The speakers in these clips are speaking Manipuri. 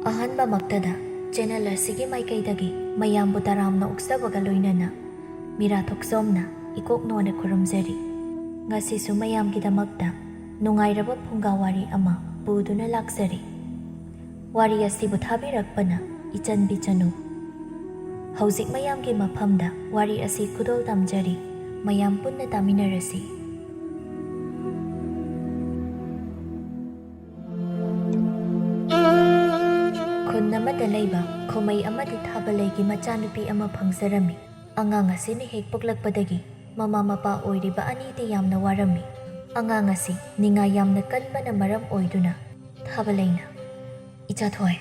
ꯑꯍꯥꯟꯕ ꯃꯛꯇꯗ ꯆꯦꯅꯦꯜ ꯑꯁꯤꯒꯤ ꯃꯥꯏꯀꯩꯗꯒꯤ ꯃꯌꯥꯝꯕꯨ ꯇꯔꯥꯝꯅ ꯑꯣꯛꯆꯕꯒ ꯂꯣꯏꯅꯅ ꯃꯤꯔꯥ ꯊꯣꯛꯆꯣꯝꯅ ꯏꯀꯣꯛꯅꯣꯅ ꯈꯨꯔꯨꯝꯖꯔꯤ꯫ ꯉꯁꯤꯁꯨ ꯃꯌꯥꯝꯒꯤꯗꯃꯛꯇ ꯅꯨꯡꯉꯥꯏꯔꯕ ꯐꯨꯡꯒꯥ ꯋꯥꯔꯤ ꯑꯃ ꯄꯨꯗꯨꯅ ꯂꯥꯛꯆꯔꯤ꯫ ꯋꯥꯔꯤ ꯑꯁꯤꯕꯨ ꯊꯥꯕꯤꯔꯛꯄꯅ ꯏꯆꯟꯕꯤ ꯆꯅꯨ꯫ ꯍꯧꯖꯤꯛ ꯃꯌꯥꯝꯒꯤ ꯃꯐꯝꯗ ꯋꯥꯔꯤ ꯑꯁꯤ ꯈꯨꯗꯣꯜ ꯇꯝꯖꯔꯤ꯫ ꯃꯌꯥꯝ ꯄꯨꯟꯅ ꯇꯥꯃꯤꯟꯅꯔꯁꯤ꯫ ꯈꯨꯟ ꯑꯃꯗ ꯂꯩꯕ ꯈꯨꯃꯩ ꯑꯃꯗꯤ ꯊꯥꯕꯂꯩꯒꯤ ꯃꯆꯥꯅꯨꯄꯤ ꯑꯃ ꯐꯪꯖꯔꯝꯃꯤ꯫ ꯑꯉꯥꯡ ꯑꯁꯤꯅ ꯍꯦꯛ ꯄꯣꯛꯂꯛꯄꯗꯒꯤ ꯃꯃꯥ ꯃꯄꯥ ꯑꯣꯏꯔꯤꯕ ꯑꯅꯤꯗꯤ ꯌꯥꯝꯅ ꯋꯥꯔꯝꯃꯤ꯫ ꯑꯉꯥꯡ ꯑꯁꯤ ꯅꯤꯡꯉꯥꯏ ꯌꯥꯝꯅ ꯀꯟꯕꯅ ꯃꯔꯝ ꯑꯣꯏꯗꯨꯅ ꯊꯥꯕꯂꯩꯅ "ꯏꯆꯥꯊꯣꯏ,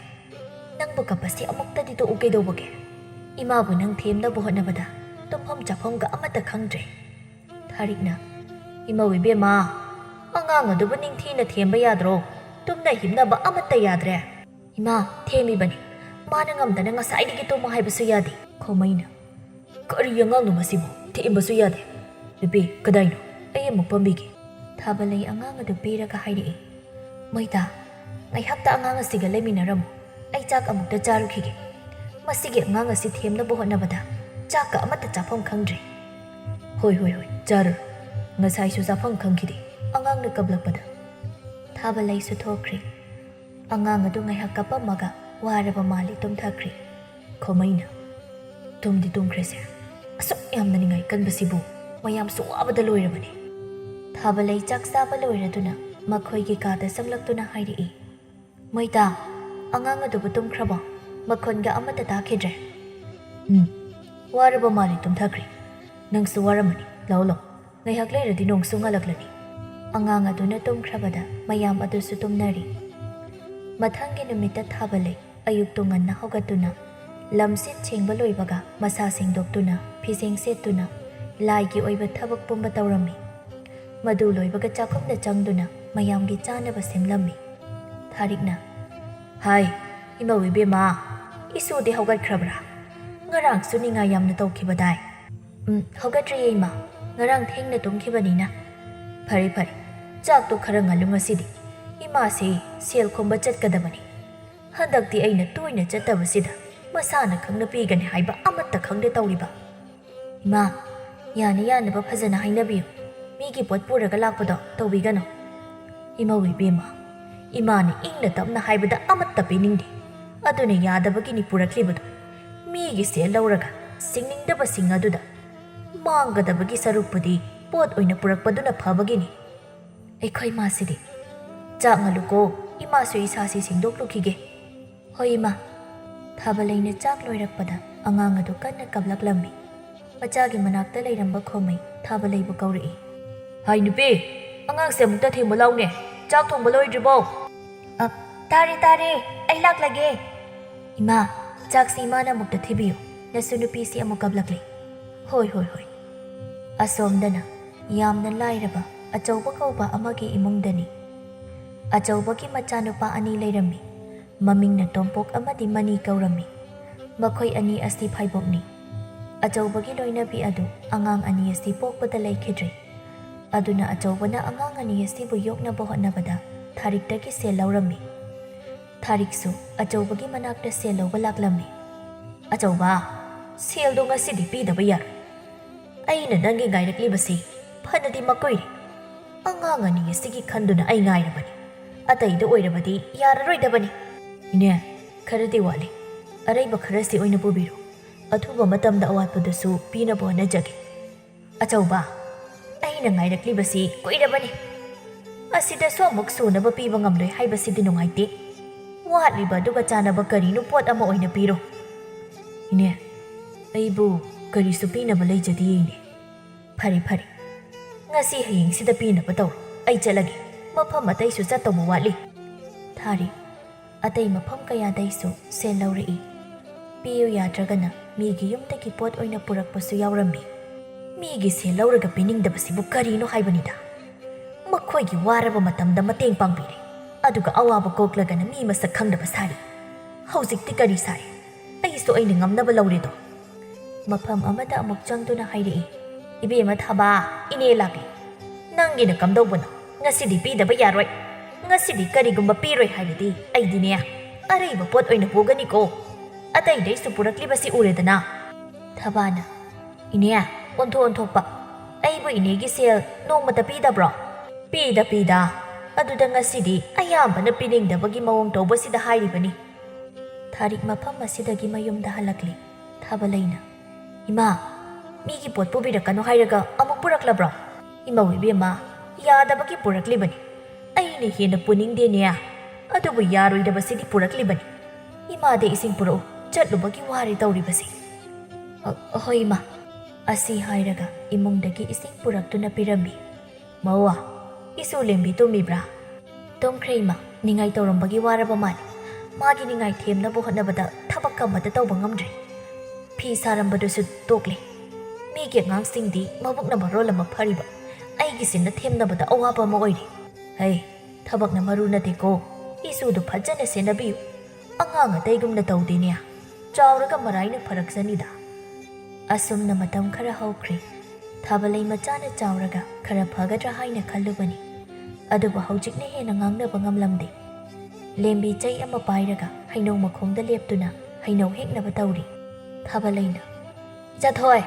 ꯅꯪꯕꯨ ꯀꯞꯄꯁꯤ ꯑꯃꯨꯛꯇꯗꯤ ꯇꯣꯛꯎ ꯀꯩꯗꯧꯕꯒꯦ? ꯏꯃꯥꯕꯨ ꯅꯪ ꯊꯦꯝꯅꯕ ꯍꯣꯠꯅꯕꯗ ꯇꯨꯝꯐꯝ ꯆꯥꯐꯝꯒ ꯑꯃꯠꯇ ꯈꯪꯗ꯭ꯔꯦ." ꯊꯥꯔꯤꯛꯅ "ꯏꯃꯧ ꯏꯕꯦꯝꯃ, ꯑꯉꯥꯡ ꯑꯗꯨꯕꯨ ꯅꯤꯡꯊꯤꯅ ꯊꯦꯝꯕ ꯌꯥꯗ꯭ꯔꯣ? ꯇꯨꯝꯅ ꯍꯤꯞꯅꯕ ꯑꯃꯠꯇ ꯌꯥꯗ꯭ꯔꯦ." "ꯏꯃꯥ, ꯊꯦꯝꯃꯤꯕꯅꯤ. ꯃꯥꯅ ꯉꯝꯗꯅ ꯉꯁꯥꯏꯗꯒꯤ ꯇꯨꯝꯃꯣ ꯍꯥꯏꯕꯁꯨ ꯌꯥꯗꯦ." ꯈꯨꯃꯩꯅ "ꯀꯔꯤ ꯑꯉꯥꯡꯅꯣ ꯃꯁꯤꯕꯨ? ꯊꯦꯝꯕꯁꯨ ꯌꯥꯗꯦ. ꯅꯨꯄꯤ, ꯀꯗꯥꯏꯅꯣ? ꯑꯩ ꯑꯃꯨꯛ ꯄꯝꯕꯤꯒꯦ." ꯊꯥꯕꯂꯩ ꯑꯉꯥꯡ ꯑꯗꯨ ꯄꯤꯔꯒ ꯍꯥꯏꯔꯛꯏ, "ꯃꯩꯇꯥ, ꯉꯥꯏꯍꯥꯛꯇ ꯑꯉꯥꯡ ꯑꯁꯤꯒ ꯂꯩꯃꯤꯟꯅꯔꯝꯃꯨ. ꯑꯩ ꯆꯥꯛ ꯑꯃꯨꯛꯇ ꯆꯥꯔꯨꯈꯤꯒꯦ. ꯃꯁꯤꯒꯤ ꯑꯉꯥꯡ ꯑꯁꯤ ꯊꯦꯝꯅꯕ ꯍꯣꯠꯅꯕꯗ ꯆꯥꯛꯀ ꯑꯃꯠꯇ ꯆꯥꯐꯝ ꯈꯪꯗ꯭ꯔꯦ." "ꯍꯣꯏ, ꯆꯥꯔꯨꯔꯣ. ꯉꯁꯥꯏꯁꯨ ꯆꯥꯐꯝ ꯈꯪꯈꯤꯗꯦ ꯑꯉꯥꯡꯅ ꯀꯞꯂꯛꯄꯗ." ꯊꯥꯕꯂꯩꯁꯨ ꯊꯣꯛꯈ꯭ꯔꯤ꯫ ꯑꯉꯥꯡ ꯑꯗꯨ ꯉꯥꯏꯍꯥꯛ ꯀꯞꯄꯝꯃꯒ ꯋꯥꯔꯕ ꯃꯥꯜꯂꯤ ꯇꯨꯝꯊꯈ꯭ꯔꯤ꯫ ꯈꯨꯃꯩꯅ "ꯇꯨꯝꯗꯤ ꯇꯨꯝꯈ꯭ꯔꯦꯁꯦ. ꯑꯁꯨꯛ ꯌꯥꯝꯅ ꯅꯤꯡꯉꯥꯏ ꯀꯟꯕꯁꯤꯕꯨ ꯃꯌꯥꯝꯁꯨ ꯋꯥꯕꯗ ꯂꯣꯏꯔꯕꯅꯤ." ꯊꯥꯕꯂꯩ ꯆꯥꯛ ꯆꯥꯕ ꯂꯣꯏꯔꯗꯨꯅ ꯃꯈꯣꯏꯒꯤ ꯀꯥꯗ ꯆꯪꯂꯛꯇꯨꯅ ꯍꯥꯏꯔꯛꯏ, "ꯃꯩꯇꯥ, ꯑꯉꯥꯡ ꯑꯗꯨꯕꯨ ꯇꯨꯝꯈ꯭ꯔꯕꯣ? ꯃꯈꯣꯟꯒ ꯑꯃꯠꯇ ꯇꯥꯈꯤꯗ꯭ꯔꯦ." "ꯋꯥꯔꯕ ꯃꯥꯜꯂꯤ ꯇꯨꯝꯊꯈ꯭ꯔꯤ. ꯅꯪꯁꯨ ꯋꯥꯔꯝꯃꯅꯤ. ꯂꯥꯛꯑꯣ, ꯉꯥꯏꯍꯥꯛ ꯂꯩꯔꯗꯤ ꯅꯣꯡꯁꯨ ꯉꯥꯜꯂꯛꯂꯅꯤ." ꯑꯉꯥꯡ ꯑꯗꯨꯅ ꯇꯨꯝꯈ꯭ꯔꯕꯗ ꯃꯌꯥꯝ ꯑꯗꯨꯁꯨ ꯇꯨꯝꯅꯔꯤ꯫ ꯃꯊꯪꯒꯤ ꯅꯨꯃꯤꯠꯇ ꯊꯥꯕꯂꯩ ꯑꯌꯨꯛꯇꯨ ꯉꯟꯅ ꯍꯧꯒꯠꯇꯨꯅ ꯂꯝ ꯁꯤꯠ ꯁꯦꯡꯕ ꯂꯣꯏꯕꯒ ꯃꯁꯥ ꯁꯦꯡꯗꯣꯛꯇꯨꯅ ꯐꯤꯖꯦꯡ ꯁꯦꯠꯇꯨꯅ ꯂꯥꯏꯒꯤ ꯑꯣꯏꯕ ꯊꯕꯛ ꯄꯨꯝꯕ ꯇꯧꯔꯝꯃꯤ꯫ ꯃꯗꯨ ꯂꯣꯏꯕꯒ ꯆꯥꯛꯈꯨꯝꯗ ꯆꯪꯗꯨꯅ ꯃꯌꯥꯝꯒꯤ ꯆꯥꯅꯕ ꯁꯦꯝꯂꯝꯃꯤ꯫ ꯊꯥꯔꯤꯛꯅ "ꯍꯥꯏ, ꯏꯃꯧ ꯏꯕꯦꯝꯃ, ꯏꯁꯨꯗꯤ ꯍꯧꯒꯠꯈ꯭ꯔꯕ꯭ꯔꯥ? ꯉꯔꯥꯡꯁꯨ ꯅꯤꯡꯉꯥꯏ ꯌꯥꯝꯅ ꯇꯧꯈꯤꯕꯗꯥꯏ." "ꯍꯧꯒꯠꯇ꯭ꯔꯤꯌꯦ ꯏꯃꯥ. ꯉꯔꯥꯡ ꯊꯦꯡꯅ ꯇꯨꯝꯈꯤꯕꯅꯤꯅ." "ꯐꯔꯦ. ꯆꯥꯛꯇꯣ ꯈꯔ ꯉꯜꯂꯨ ꯉꯁꯤꯗꯤ. ꯏꯃꯥꯁꯤ ꯁꯦꯜ ꯈꯣꯝꯕ ꯆꯠꯀꯗꯕꯅꯤ. ꯍꯟꯗꯛꯇꯤ ꯑꯩꯅ ꯇꯣꯏꯅ ꯆꯠꯇꯕꯁꯤꯗ ꯃꯁꯥꯅ ꯈꯪꯅ ꯄꯤꯒꯅꯤ ꯍꯥꯏꯕ ꯑꯃꯠꯇ ꯈꯪꯗꯦ ꯇꯧꯔꯤꯕ." "ꯏꯃꯥ, ꯌꯥꯅꯕ ꯐꯖꯅ ꯍꯥꯏꯅꯕꯤꯌꯨ. ꯃꯤꯒꯤ ꯄꯣꯠ ꯄꯨꯔꯒ ꯂꯥꯛꯄꯗꯣ ꯇꯧꯕꯤꯒꯅꯨ." "ꯏꯃꯧ ꯏꯕꯦꯝꯃ, ꯏꯃꯥꯅ ꯏꯪꯅ ꯇꯞꯅ ꯍꯥꯏꯕꯗ ꯑꯃꯠꯇ ꯄꯤꯅꯤꯡꯗꯦ. ꯑꯗꯨꯅ ꯌꯥꯗꯕꯒꯤꯅꯤ ꯄꯨꯔꯛꯂꯤꯕꯗꯣ. ꯃꯤꯒꯤ ꯁꯦꯜ ꯂꯧꯔꯒ ꯁꯤꯡꯅꯤꯡꯗꯕꯁꯤꯡ ꯑꯗꯨꯗ ꯃꯥꯡꯒꯗꯕꯒꯤ ꯁꯔꯨꯛꯄꯨꯗꯤ ꯄꯣꯠ ꯑꯣꯏꯅ ꯄꯨꯔꯛꯄꯗꯨꯅ ꯐꯕꯒꯤꯅꯤ." "ꯑꯩꯈꯣꯏ ꯃꯥꯁꯤꯗꯤ." "ꯆꯥꯛ ꯉꯜꯂꯨꯀꯣ. ꯏꯃꯥꯁꯨ ꯏꯁꯥꯁꯤ ꯁꯦꯡꯗꯣꯛꯂꯨꯈꯤꯒꯦ." "ꯍꯣꯏ ꯏꯃꯥ." ꯊꯥꯕꯂꯩꯅ ꯆꯥꯛ ꯂꯣꯏꯔꯛꯄꯗ ꯑꯉꯥꯡ ꯑꯗꯨ ꯀꯟꯅ ꯀꯞꯂꯛꯂꯝꯃꯤ꯫ ꯃꯆꯥꯒꯤ ꯃꯅꯥꯛꯇ ꯂꯩꯔꯝꯕ ꯈꯨꯃꯩ ꯊꯥꯕꯂꯩꯕꯨ ꯀꯧꯔꯛꯏ, "ꯍꯥꯏ ꯅꯨꯄꯤ, ꯑꯉꯥꯡꯁꯦ ꯑꯃꯨꯛꯇ ꯊꯦꯡꯕ ꯂꯥꯎꯅꯦ. ꯆꯥꯛ ꯊꯣꯡꯕ ꯂꯣꯏꯗ꯭ꯔꯤꯕꯣ?" ꯇꯥꯔꯦ. ꯑꯩ ꯂꯥꯛꯂꯒꯦ." "ꯏꯃꯥ, ꯆꯥꯛꯁꯤ ꯏꯃꯥꯅ ꯑꯃꯨꯛꯇ ꯊꯤꯕꯤꯌꯨ. ꯅꯁꯨ ꯅꯨꯄꯤꯁꯤ ꯑꯃꯨꯛ ꯀꯞꯂꯛꯂꯤ." ꯍꯣꯏ." ꯑꯁꯣꯝꯗꯅ ꯌꯥꯝꯅ ꯂꯥꯏꯔꯕ ꯑꯆꯧꯕ ꯀꯧꯕ ꯑꯃꯒꯤ ꯏꯃꯨꯡꯗꯅꯤ꯫ ꯑꯆꯧꯕꯒꯤ ꯃꯆꯥꯅꯨꯄꯥ ꯑꯅꯤ ꯂꯩꯔꯝꯃꯤ꯫ ꯃꯃꯤꯡꯅ ꯇꯣꯝꯄꯣꯛ ꯑꯃꯗꯤ ꯃꯅꯤ ꯀꯧꯔꯝꯃꯤ꯫ ꯃꯈꯣꯏ ꯑꯅꯤ ꯑꯁꯤ ꯐꯥꯏꯕꯣꯛꯅꯤ꯫ ꯑꯆꯧꯕꯒꯤ ꯂꯣꯏꯅꯕꯤ ꯑꯗꯨ ꯑꯉꯥꯡ ꯑꯅꯤ ꯑꯁꯤ ꯄꯣꯛꯄꯗ ꯂꯩꯈꯤꯗ꯭ꯔꯦ꯫ ꯑꯗꯨꯅ ꯑꯆꯧꯕꯅ ꯑꯉꯥꯡ ꯑꯅꯤ ꯑꯁꯤꯕꯨ ꯌꯣꯛꯅꯕ ꯍꯣꯠꯅꯕꯗ ꯊꯥꯔꯤꯛꯇꯒꯤ ꯁꯦꯜ ꯂꯧꯔꯝꯃꯤ꯫ ꯊꯥꯔꯤꯛꯁꯨ ꯑꯆꯧꯕꯒꯤ ꯃꯅꯥꯛꯇ ꯁꯦꯜ ꯂꯧꯕ ꯂꯥꯛꯂꯝꯃꯤ꯫ "ꯑꯆꯧꯕ, ꯁꯦꯜꯗꯣ ꯉꯁꯤꯗꯤ ꯄꯤꯗꯕ ꯌꯥꯔꯣꯏ. ꯑꯩꯅ ꯅꯪꯒꯤ ꯉꯥꯏꯔꯛꯂꯤꯕꯁꯤ ꯐꯅꯗꯤ ꯃꯀꯨꯏꯔꯦ. ꯑꯉꯥꯡ ꯑꯅꯤ ꯑꯁꯤꯒꯤ ꯈꯟꯗꯨꯅ ꯑꯩ ꯉꯥꯏꯔꯕꯅꯤ. ꯑꯇꯩꯗ ꯑꯣꯏꯔꯕꯗꯤ ꯌꯥꯔꯔꯣꯏꯗꯕꯅꯤ." "ꯏꯅꯦ, ꯈꯔꯗꯤ ꯋꯥꯠꯂꯤ. ꯑꯔꯩꯕ ꯈꯔꯁꯤ ꯑꯣꯏꯅ ꯄꯨꯕꯤꯔꯣ. ꯑꯊꯨꯕ ꯃꯇꯝꯗ ꯑꯋꯥꯠꯄꯗꯨꯁꯨ ꯄꯤꯅꯕ ꯍꯣꯠꯅꯖꯒꯦ." "ꯑꯆꯧꯕ, ꯑꯩꯅ ꯉꯥꯏꯔꯛꯂꯤꯕꯁꯤ ꯀꯨꯏꯔꯕꯅꯤ. ꯑꯁꯤꯗꯁꯨ ꯑꯃꯨꯛ ꯁꯨꯅꯕ ꯄꯤꯕ ꯉꯝꯂꯣꯏ ꯍꯥꯏꯕꯁꯤꯗꯤ ꯅꯨꯡꯉꯥꯏꯇꯦ. ꯋꯥꯠꯂꯤꯕ ꯑꯗꯨꯒ ꯆꯥꯅꯕ ꯀꯔꯤꯅꯣ ꯄꯣꯠ ꯑꯃ ꯑꯣꯏꯅ ꯄꯤꯔꯣ." "ꯏꯅꯦ, ꯑꯩꯕꯨ ꯀꯔꯤꯁꯨ ꯄꯤꯅꯕ ꯂꯩꯖꯗꯤꯌꯦ ꯏꯅꯦ." ꯐꯔꯦ. ꯉꯁꯤ ꯍꯌꯦꯡꯁꯤꯗ ꯄꯤꯅꯕ ꯇꯧꯔꯣ. ꯑꯩ ꯆꯠꯂꯒꯦ. ꯃꯐꯝ ꯑꯇꯩꯁꯨ ꯆꯠꯇꯧꯕ ꯋꯥꯠꯂꯤ." ꯊꯥꯔꯤꯛ ꯑꯇꯩ ꯃꯐꯝ ꯀꯌꯥꯗꯩꯁꯨ ꯁꯦꯜ ꯂꯧꯔꯛꯏ꯫ ꯄꯤꯌꯨ ꯌꯥꯗ꯭ꯔꯒꯅ ꯃꯤꯒꯤ ꯌꯨꯝꯗꯒꯤ ꯄꯣꯠ ꯑꯣꯏꯅ ꯄꯨꯔꯛꯄꯁꯨ ꯌꯥꯎꯔꯝꯃꯤ꯫ ꯃꯤꯒꯤ ꯁꯦꯜ ꯂꯧꯔꯒ ꯄꯤꯅꯤꯡꯗꯕꯁꯤꯕꯨ ꯀꯔꯤꯅꯣ ꯍꯥꯏꯕꯅꯤꯗ꯫ ꯃꯈꯣꯏꯒꯤ ꯋꯥꯔꯕ ꯃꯇꯝꯗ ꯃꯇꯦꯡ ꯄꯥꯡꯕꯤꯔꯦ, ꯑꯗꯨꯒ ꯑꯋꯥꯕ ꯀꯣꯛꯂꯒꯅ ꯃꯤ ꯃꯁꯛ ꯈꯪꯗꯕ ꯁꯥꯔꯤ. ꯍꯧꯖꯤꯛꯇꯤ ꯀꯔꯤ ꯁꯥꯏ? ꯑꯩꯁꯨ ꯑꯩꯅ ꯉꯝꯅꯕ ꯂꯧꯔꯦꯗꯣ." ꯃꯐꯝ ꯑꯃꯗ ꯑꯃꯨꯛ ꯆꯪꯗꯨꯅ ꯍꯥꯏꯔꯛꯏ, "ꯏꯕꯦꯝꯃ ꯊꯥꯕ, ꯏꯅꯦ ꯂꯥꯛꯂꯤ. ꯅꯪꯒꯤꯅ ꯀꯝꯗꯧꯕꯅꯣ? ꯉꯁꯤꯗꯤ ꯄꯤꯗꯕ ꯌꯥꯔꯣꯏ. ꯉꯁꯤꯗꯤ ꯀꯔꯤꯒꯨꯝꯕ ꯄꯤꯔꯣꯏ ꯍꯥꯏꯔꯗꯤ ꯑꯩꯗꯤꯅꯦ ꯑꯔꯩꯕ ꯄꯣꯠ ꯑꯣꯏꯅ ꯄꯨꯒꯅꯤꯀꯣ ꯑꯇꯩꯗꯩꯁꯨ ꯄꯨꯔꯛꯂꯤꯕꯁꯤ ꯎꯔꯦꯗꯅ ꯊꯕꯥꯅ ꯏꯅꯦ ꯑꯣꯟꯊꯣꯛꯄ ꯑꯩꯕꯨ ꯏꯅꯦꯒꯤ ꯁꯦꯜ ꯅꯣꯡꯃꯇ ꯄꯤꯗꯕ꯭ꯔꯣ ꯄꯤꯗ ꯑꯗꯨꯗ ꯉꯁꯤꯗꯤ ꯑꯌꯥꯝꯕꯅ ꯄꯤꯅꯤꯡꯗꯕꯒꯤ ꯃꯑꯣꯡ ꯇꯧꯕꯁꯤꯗ ꯍꯥꯏꯔꯤꯕꯅꯤ ꯊꯥꯔꯤꯛ ꯃꯐꯝ ꯑꯁꯤꯗꯒꯤ ꯃꯌꯨꯝꯗ ꯍꯜꯂꯛꯂꯤ ꯊꯥꯕꯂꯩꯅ ꯏꯃꯥ ꯃꯤꯒꯤ ꯄꯣꯠ ꯄꯨꯕꯤꯔꯛꯀꯅꯣ ꯍꯥꯏꯔꯒ ꯑꯃꯨꯛ ꯄꯨꯔꯛꯂꯕ꯭ꯔꯣ ꯏꯃꯧ ꯏꯕꯦꯝꯃ ꯌꯥꯗꯕꯒꯤ ꯄꯨꯔꯛꯂꯤꯕꯅꯤ ꯑꯩꯅ ꯍꯦꯟꯅ ꯄꯨꯅꯤꯡꯗꯦꯅꯦ ꯑꯗꯨꯕꯨ ꯌꯥꯔꯣꯏꯗꯕꯁꯤꯗꯤ ꯄꯨꯔꯛꯂꯤꯕꯅꯤ ꯏꯃꯥꯗ ꯏꯁꯤꯡ ꯄꯨꯔꯛꯎ ꯆꯠꯂꯨꯕꯒꯤ ꯋꯥꯔꯤ ꯇꯧꯔꯤꯕꯁꯤ ꯍꯣꯏ ꯏꯃꯥ ꯑꯁꯤ ꯍꯥꯏꯔꯒ ꯏꯃꯨꯡꯗꯒꯤ ꯏꯁꯤꯡ ꯄꯨꯔꯛꯇꯨꯅ ꯄꯤꯔꯝꯃꯤ ꯃꯧꯋꯥ ꯏꯁꯨ ꯂꯦꯝꯕꯤ ꯇꯨꯝꯃꯤꯕ꯭ꯔꯥ ꯇꯨꯝꯈ꯭ꯔꯦ ꯏꯃꯥ ꯅꯤꯡꯉꯥꯏ ꯇꯧꯔꯝꯕꯒꯤ ꯋꯥꯔꯕ ꯃꯥꯜꯂꯤ ꯃꯥꯒꯤ ꯅꯤꯡꯉꯥꯏ ꯊꯦꯝꯅꯕ ꯍꯣꯠꯅꯕꯗ ꯊꯕꯛ ꯑꯃꯠꯇ ꯇꯧꯕ ꯉꯝꯗ꯭ꯔꯦ ꯐꯤ ꯁꯥꯔꯝꯕꯗꯨꯁꯨ ꯇꯣꯛꯂꯤ ꯃꯤꯒꯤ ꯑꯉꯥꯡꯁꯤꯡꯗꯤ ꯃꯕꯨꯛꯅ ꯃꯔꯣꯜ ꯑꯃ ꯐꯔꯤꯕ ꯑꯩꯒꯤꯁꯤꯅ ꯊꯦꯝꯅꯕꯗ ꯑꯋꯥꯕ ꯑꯃ ꯑꯣꯏꯔꯤ ꯍꯩ ꯊꯕꯛꯅ ꯃꯔꯨ ꯅꯠꯇꯦꯀꯣ ꯏꯁꯨꯗꯨ ꯐꯖꯅ ꯁꯦꯟꯅꯕꯤꯌꯨ ꯑꯉꯥꯡ ꯑꯇꯩꯒꯨꯝꯅ ꯇꯧꯗꯦꯅꯦ ꯆꯥꯎꯔꯒ ꯃꯔꯥꯏꯅ ꯐꯔꯛꯁꯅꯤꯗ ꯑꯁꯨꯝꯅ ꯃꯇꯝ ꯈꯔ ꯍꯧꯈ꯭ꯔꯦ ꯊꯥꯕꯂꯩ ꯃꯆꯥꯅ ꯆꯥꯎꯔꯒ ꯈꯔ ꯐꯒꯗ꯭ꯔꯥ ꯍꯥꯏꯅ ꯈꯜꯂꯨꯕꯅꯤ ꯑꯗꯨꯕꯨ ꯍꯧꯖꯤꯛꯅ ꯍꯦꯟꯅ ꯉꯥꯡꯅꯕ ꯉꯝꯂꯝꯗꯦ ꯂꯦꯝꯕꯤ ꯆꯩ ꯑꯃ ꯄꯥꯏꯔꯒ ꯍꯩꯅꯧ ꯃꯈꯣꯡꯗ ꯂꯦꯞꯇꯨꯅ ꯍꯩꯅꯧ ꯍꯦꯛꯅꯕ ꯇꯧꯔꯤ ꯊꯥꯕꯂꯩꯅ ꯏꯆꯥꯊꯣꯏ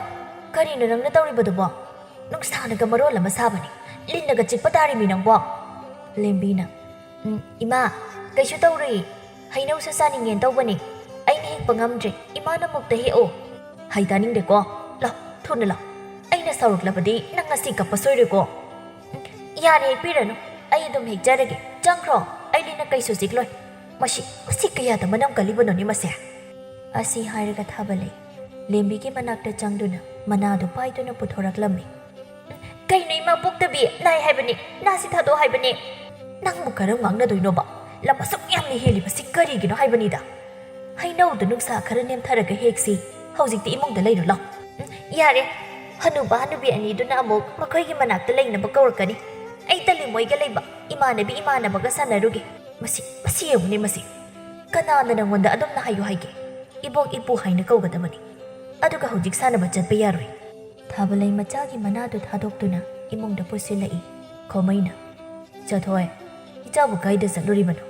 ꯀꯔꯤꯅꯣ ꯅꯪꯅ ꯇꯧꯔꯤꯕꯗꯨꯕꯣ ꯅꯨꯡꯁꯥꯅꯒ ꯃꯔꯣꯜ ꯑꯃ ꯁꯥꯕꯅꯤ ꯂꯤꯟꯅꯒ ꯆꯤꯛꯄ ꯇꯥꯔꯤꯃꯤ ꯅꯪꯕꯣ ꯂꯦꯝꯕꯤꯅ ꯏꯃꯥ ꯀꯩꯁꯨ ꯇꯧꯔꯨꯏ ꯍꯩꯅꯧꯁꯨ ꯆꯥꯅꯤꯡꯉꯦꯅ ꯇꯧꯕꯅꯤ ꯑꯩꯅ ꯍꯦꯛꯄ ꯉꯝꯗ꯭ꯔꯦ ꯏꯃꯥꯅ ꯃꯨꯛꯇ ꯍꯦꯛꯑꯣ ꯍꯩ ꯇꯥꯅꯤꯡꯗꯦꯀꯣ ꯂꯥꯎ ꯊꯨꯅ ꯂꯥꯎ ꯑꯩꯅ ꯁꯥꯎꯔꯛꯂꯕꯗꯤ ꯅꯪ ꯉꯁꯤ ꯀꯞꯄ ꯁꯣꯏꯔꯣꯏꯀꯣ ꯌꯥꯔꯦ ꯍꯦꯛꯄꯤꯔꯅꯨ ꯑꯩ ꯑꯗꯨꯝ ꯍꯦꯛꯆꯔꯒꯦ ꯆꯪꯈ꯭ꯔꯣ ꯑꯩ ꯂꯤꯟꯅ ꯀꯩꯁꯨ ꯆꯤꯛꯂꯣꯏ ꯃꯁꯤ ꯀꯌꯥꯗ ꯃꯅꯝ ꯀꯜꯂꯤꯕꯅꯣꯅꯤ ꯃꯁꯦ ꯑꯁꯤ ꯍꯥꯏꯔꯒ ꯊꯥꯕꯂꯩ ꯂꯦꯝꯕꯤꯒꯤ ꯃꯅꯥꯛꯇ ꯆꯪꯗꯨꯅ ꯃꯅꯥꯗꯨ ꯄꯥꯏꯗꯨꯅ ꯄꯨꯊꯣꯔꯛꯂꯝꯃꯤ ꯀꯩꯅꯣ ꯏꯃꯥ ꯄꯣꯛꯇꯕꯤ ꯅꯥꯏ ꯍꯥꯏꯕꯅꯤ ꯅꯥꯁꯤ ꯊꯥꯗꯣꯛ ꯍꯥꯏꯕꯅꯤ ꯅꯪꯕꯨ ꯀꯔꯝ ꯉꯥꯡꯅꯗꯣꯏꯅꯣꯕ ꯂꯝ ꯑꯁꯨꯛ ꯌꯥꯝꯅ ꯍꯦꯜꯂꯤꯕꯁꯤ ꯀꯔꯤꯒꯤꯅꯣ ꯍꯥꯏꯕꯅꯤꯗ ꯍꯩꯅꯧꯗꯨ ꯅꯨꯡꯁꯥ ꯈꯔ ꯅꯦꯝꯊꯔꯒ ꯍꯦꯛꯁꯤ ꯍꯧꯖꯤꯛꯇꯤ ꯏꯃꯨꯡꯗ ꯂꯩꯔꯨ ꯂꯥꯎ ꯌꯥꯔꯦ ꯍꯅꯨꯕ ꯍꯅꯨꯕꯤ ꯑꯅꯤꯗꯨꯅ ꯑꯃꯨꯛ ꯃꯈꯣꯏꯒꯤ ꯃꯅꯥꯛꯇ ꯂꯩꯅꯕ ꯀꯧꯔꯛꯀꯅꯤ ꯑꯩ ꯇꯜꯂꯤ ꯃꯣꯏꯒ ꯂꯩꯕ ꯏꯃꯥꯟꯅꯕꯒ ꯁꯥꯟꯅꯔꯨꯒꯦ ꯃꯁꯤ ꯌꯦꯡꯉꯨꯅꯦ ꯃꯁꯤ ꯀꯅꯥꯅ ꯅꯪꯉꯣꯟꯗ ꯑꯗꯨꯝꯅ ꯍꯥꯏꯌꯨ ꯍꯥꯏꯒꯦ ꯏꯕꯣꯛ ꯏꯄꯨ ꯍꯥꯏꯅ ꯀꯧꯒꯗꯕꯅꯤ ꯑꯗꯨꯒ ꯍꯧꯖꯤꯛ ꯁꯥꯟꯅꯕ ꯆꯠꯄ ꯌꯥꯔꯣꯏ ꯊꯥꯕꯂꯩ ꯃꯆꯥꯒꯤ ꯃꯅꯥꯗꯨ ꯊꯥꯗꯣꯛꯇꯨꯅ ꯏꯃꯨꯡꯗ ꯄꯨꯁꯤꯜꯂꯛꯏ ꯈꯣꯃꯩꯅ ꯆꯠꯊꯣꯏ ꯏꯆꯥꯕꯨ ꯀꯥꯏꯗ ꯆꯠꯂꯨꯔꯤꯕꯅꯣ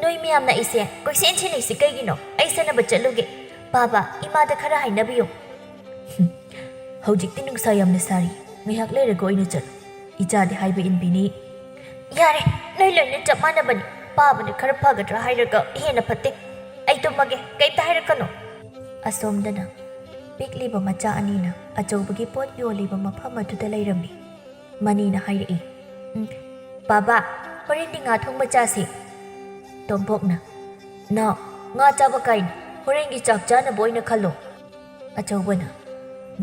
ꯅꯣꯏ ꯃꯌꯥꯝꯅ ꯑꯩꯁꯦ ꯀꯣꯏꯁꯦꯟ ꯁꯦꯟꯅꯩꯁꯤ ꯀꯩꯒꯤꯅꯣ ꯑꯩ ꯁꯥꯟꯅꯕ ꯆꯠꯂꯨꯒꯦ ꯕꯥꯕꯥ ꯏꯃꯥꯗ ꯈꯔ ꯍꯥꯏꯅꯕꯤꯌꯨ ꯍꯧꯖꯤꯛꯇꯤ ꯅꯨꯡꯁꯥ ꯌꯥꯝꯅ ꯁꯥꯔꯤ ꯉꯥꯏꯍꯥꯛ ꯂꯩꯔꯒ ꯑꯣꯏꯅ ꯆꯠꯂꯨ ꯏꯆꯥꯗꯤ ꯍꯥꯏꯕ ꯏꯟꯕꯤꯅꯤ ꯌꯥꯔꯦ ꯅꯣꯏ ꯂꯣꯏꯅ ꯆꯞ ꯃꯥꯟꯅꯕꯅꯤ ꯄꯥꯕꯅ ꯈꯔ ꯐꯒꯗ꯭ꯔꯥ ꯍꯥꯏꯔꯒ ꯍꯦꯟꯅ ꯐꯠꯇꯦ ꯑꯩ ꯇꯨꯝꯃꯒꯦ ꯀꯩꯝꯇ ꯍꯥꯏꯔꯛꯀꯅꯣ ꯑꯁꯣꯝꯗꯅ ꯄꯤꯛꯂꯤꯕ ꯃꯆꯥ ꯑꯅꯤꯅ ꯑꯆꯧꯕꯒꯤ ꯄꯣꯠ ꯌꯣꯜꯂꯤꯕ ꯃꯐꯝ ꯑꯗꯨꯗ ꯂꯩꯔꯝꯃꯤ ꯃꯅꯤꯅ ꯍꯥꯏꯔꯛꯏ ꯕꯥꯕꯥ ꯍꯣꯔꯦꯟꯗꯤ ꯉꯥ ꯊꯣꯡꯕ ꯆꯥꯁꯤ ꯇꯣꯝꯄꯣꯛꯅ ꯅꯥꯎ ꯉꯥ ꯆꯥꯕ ꯀꯥꯏꯅ ꯍꯣꯔꯦꯟꯒꯤ ꯆꯥꯛ ꯆꯥꯅꯕ ꯑꯣꯏꯅ ꯈꯜꯂꯣ ꯑꯆꯧꯕꯅ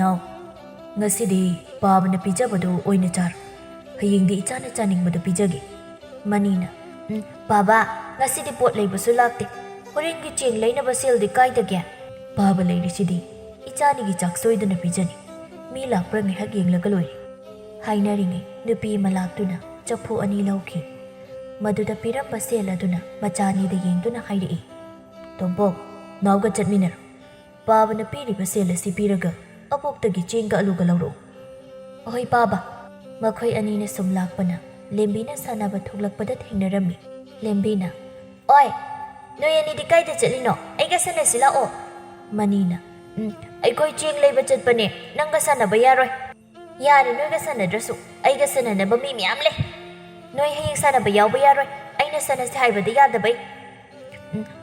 ꯅꯥꯎ ꯉꯁꯤꯗꯤ ꯄꯥꯕꯅ ꯄꯤꯖꯕꯗꯨ ꯑꯣꯏꯅ ꯆꯥꯔꯣ ꯍꯌꯦꯡꯗꯤ ꯏꯆꯥꯅ ꯆꯥꯅꯤꯡꯕꯗꯨ ꯄꯤꯖꯒꯦ ꯃꯅꯤꯅ ꯕꯥꯕꯥ ꯉꯁꯤꯗꯤ ꯄꯣꯠ ꯂꯩꯕꯁꯨ ꯂꯥꯛꯇꯦ ꯍꯣꯔꯦꯟꯒꯤ ꯆꯦꯡ ꯂꯩꯅꯕ ꯁꯦꯜꯗꯤ ꯀꯥꯏꯗꯒꯦ ꯄꯥꯕ ꯂꯩꯔꯤꯁꯤꯗꯤ ꯏꯆꯥꯅꯤꯒꯤ ꯆꯥꯛ ꯁꯣꯏꯗꯅ ꯄꯤꯖꯅꯤ ꯃꯤ ꯂꯥꯛꯄ꯭ꯔꯥ ꯉꯥꯏꯍꯥꯛ ꯌꯦꯡꯂꯒ ꯂꯣꯏꯔꯦ ꯍꯥꯏꯅꯔꯤꯉꯩ ꯅꯨꯄꯤ ꯑꯃ ꯂꯥꯛꯇꯨꯅ ꯆꯐꯨ ꯑꯅꯤ ꯂꯧꯈꯤ ꯃꯗꯨꯗ ꯄꯤꯔꯝꯕ ꯁꯦꯜ ꯑꯗꯨꯅ ꯃꯆꯥ ꯑꯅꯤꯗ ꯌꯦꯡꯗꯨꯅ ꯍꯥꯏꯔꯛꯏ ꯇꯣꯝꯄꯣꯛ ꯅꯥꯎꯒ ꯆꯠꯃꯤꯟꯅꯔꯣ ꯄꯥꯕꯅ ꯄꯤꯔꯤꯕ ꯁꯦꯜ ꯑꯁꯤ ꯄꯤꯔꯒ ꯑꯕꯣꯛꯇꯒꯤ ꯆꯦꯡꯒ ꯑꯂꯨꯒ ꯂꯧꯔꯛꯎ ꯑꯍꯣꯏ ꯄꯥꯕ ꯃꯈꯣꯏ ꯑꯅꯤꯅ ꯁꯨꯝ ꯂꯥꯛꯄꯅ ꯂꯦꯝꯕꯤꯅ ꯁꯥꯟꯅꯕ ꯊꯣꯛꯂꯛꯄꯗ ꯊꯦꯡꯅꯔꯝꯃꯤ ꯂꯦꯝꯕꯤꯅ ꯑꯣꯏ ꯅꯣꯏ ꯑꯅꯤꯗꯤ ꯀꯥꯏꯗ ꯆꯠꯂꯤꯅꯣ ꯑꯩꯒ ꯁꯥꯟꯅꯁꯤ ꯂꯥꯛꯑꯣ ꯃꯅꯤꯅ ꯑꯩꯈꯣꯏ ꯆꯦꯡ ꯂꯩꯕ ꯆꯠꯄꯅꯦ ꯅꯪꯒ ꯁꯥꯟꯅꯕ ꯌꯥꯔꯣꯏ ꯌꯥꯔꯦ ꯅꯣꯏꯒ ꯁꯥꯟꯅꯗ꯭ꯔꯁꯨ ꯑꯩꯒ ꯁꯥꯟꯅꯅꯕ ꯃꯤ ꯃꯌꯥꯝ ꯂꯩ ꯅꯣꯏ ꯍꯌꯦꯡ ꯁꯥꯟꯅꯕ ꯌꯥꯎꯕ ꯌꯥꯔꯣꯏ ꯑꯩꯅ ꯁꯥꯟꯅꯁꯤ ꯍꯥꯏꯕꯗꯤ ꯌꯥꯗꯕꯩ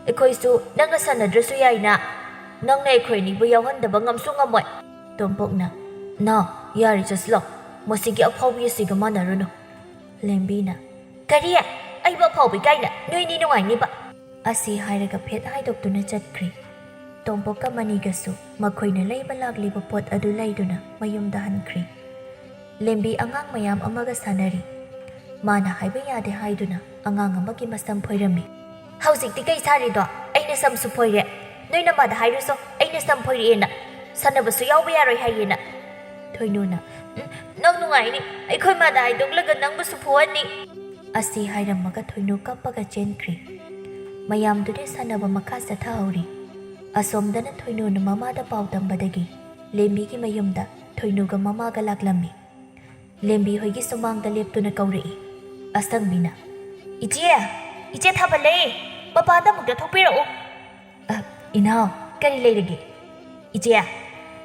ꯑꯩꯈꯣꯏꯁꯨ ꯅꯪꯒ ꯁꯥꯟꯅꯗ꯭ꯔꯁꯨ ꯌꯥꯏꯅ ꯅꯪꯅ ꯑꯩꯈꯣꯏ ꯑꯅꯤꯕꯨ ꯌꯥꯎꯍꯟꯗꯕ ꯉꯝꯁꯨ ꯉꯝꯃꯣꯏ ꯇꯣꯝꯄꯣꯛꯅ ꯅꯥꯎ ꯌꯥꯔꯦ ꯆꯠꯁꯤꯂꯥꯎ ꯃꯁꯤꯒꯤ ꯑꯐꯥꯎꯕꯤ ꯑꯁꯤꯒ ꯃꯥꯟꯅꯔꯨꯅꯨ ꯂꯦꯝꯕꯤꯅ ꯀꯔꯤ ꯑꯩꯕꯨ ꯑꯐꯥꯎꯕꯤ ꯀꯥꯏꯅ ꯅꯣꯏꯅꯤ ꯅꯨꯡꯉꯥꯏꯅꯤꯕ ꯑꯁꯤ ꯍꯥꯏꯔꯒ ꯐꯦꯠ ꯍꯥꯏꯗꯣꯛꯇꯨꯅ ꯆꯠꯈ꯭ꯔꯤ ꯇꯣꯝꯄꯣꯛꯀ ꯃꯅꯤꯒꯁꯨ ꯃꯈꯣꯏꯅ ꯂꯩꯕ ꯂꯥꯛꯂꯤꯕ ꯄꯣꯠ ꯑꯗꯨ ꯂꯩꯗꯨꯅ ꯃꯌꯨꯝꯗ ꯍꯟꯈ꯭ꯔꯤ ꯂꯦꯝꯕꯤ ꯑꯉꯥꯡ ꯃꯌꯥꯝ ꯑꯃꯒ ꯁꯥꯟꯅꯔꯤ ꯃꯥꯅ ꯍꯥꯏꯕ ꯌꯥꯗꯦ ꯍꯥꯏꯗꯨꯅ ꯑꯉꯥꯡ ꯑꯃꯒꯤ ꯃꯁꯝ ꯐꯣꯏꯔꯝꯃꯤ ꯍꯧꯖꯤꯛꯇꯤ ꯀꯩ ꯁꯥꯔꯤꯗꯣ ꯑꯩꯅ ꯁꯝꯁꯨ ꯐꯣꯏꯔꯦ ꯅꯣꯏ ꯅꯃꯥꯗ ꯍꯥꯏꯔꯨꯁꯣ ꯑꯩꯅ ꯁꯝ ꯐꯣꯏꯔꯛꯑꯦꯅ ꯁꯥꯟꯅꯕꯁꯨ ꯌꯥꯎꯕ ꯌꯥꯔꯣꯏ ꯍꯥꯏꯌꯦꯅ ꯊꯣꯏꯅꯨꯅ ꯅꯪ ꯅꯨꯡꯉꯥꯏꯅꯤ ꯑꯩꯈꯣꯏ ꯃꯥꯗ ꯍꯥꯏꯗꯣꯛꯂꯒ ꯅꯪꯕꯨꯁꯨ ꯐꯨꯍꯟꯅꯤ ꯑꯁꯤ ꯍꯥꯏꯔꯝꯃꯒ ꯊꯣꯏꯅꯨ ꯀꯞꯄꯒ ꯆꯦꯟꯈ꯭ꯔꯤ ꯃꯌꯥꯝꯗꯨꯗꯤ ꯁꯥꯟꯅꯕ ꯃꯈꯥ ꯆꯠꯊꯍꯧꯔꯤ ꯑꯁꯣꯝꯗꯅ ꯊꯣꯏꯅꯨꯅ ꯃꯃꯥꯗ ꯄꯥꯎ ꯇꯝꯕꯗꯒꯤ ꯂꯦꯝꯕꯤꯒꯤ ꯃꯌꯨꯝꯗ ꯊꯣꯏꯅꯨꯒ ꯃꯃꯥꯒ ꯂꯥꯛꯂꯝꯃꯤ ꯂꯦꯝꯕꯤ ꯍꯣꯏꯒꯤ ꯁꯨꯃꯥꯡꯗ ꯂꯦꯞꯇꯨꯅ ꯀꯧꯔꯛꯏ ꯑꯁꯪꯕꯤꯅ ꯏꯆꯦ ꯊꯥꯕꯂꯩ ꯃꯄꯥꯟꯗ ꯑꯃꯨꯛꯇ ꯊꯣꯛꯄꯤꯔꯛꯎ ꯏꯅꯥꯎ ꯀꯔꯤ ꯂꯩꯔꯒꯦ ꯏꯆꯦ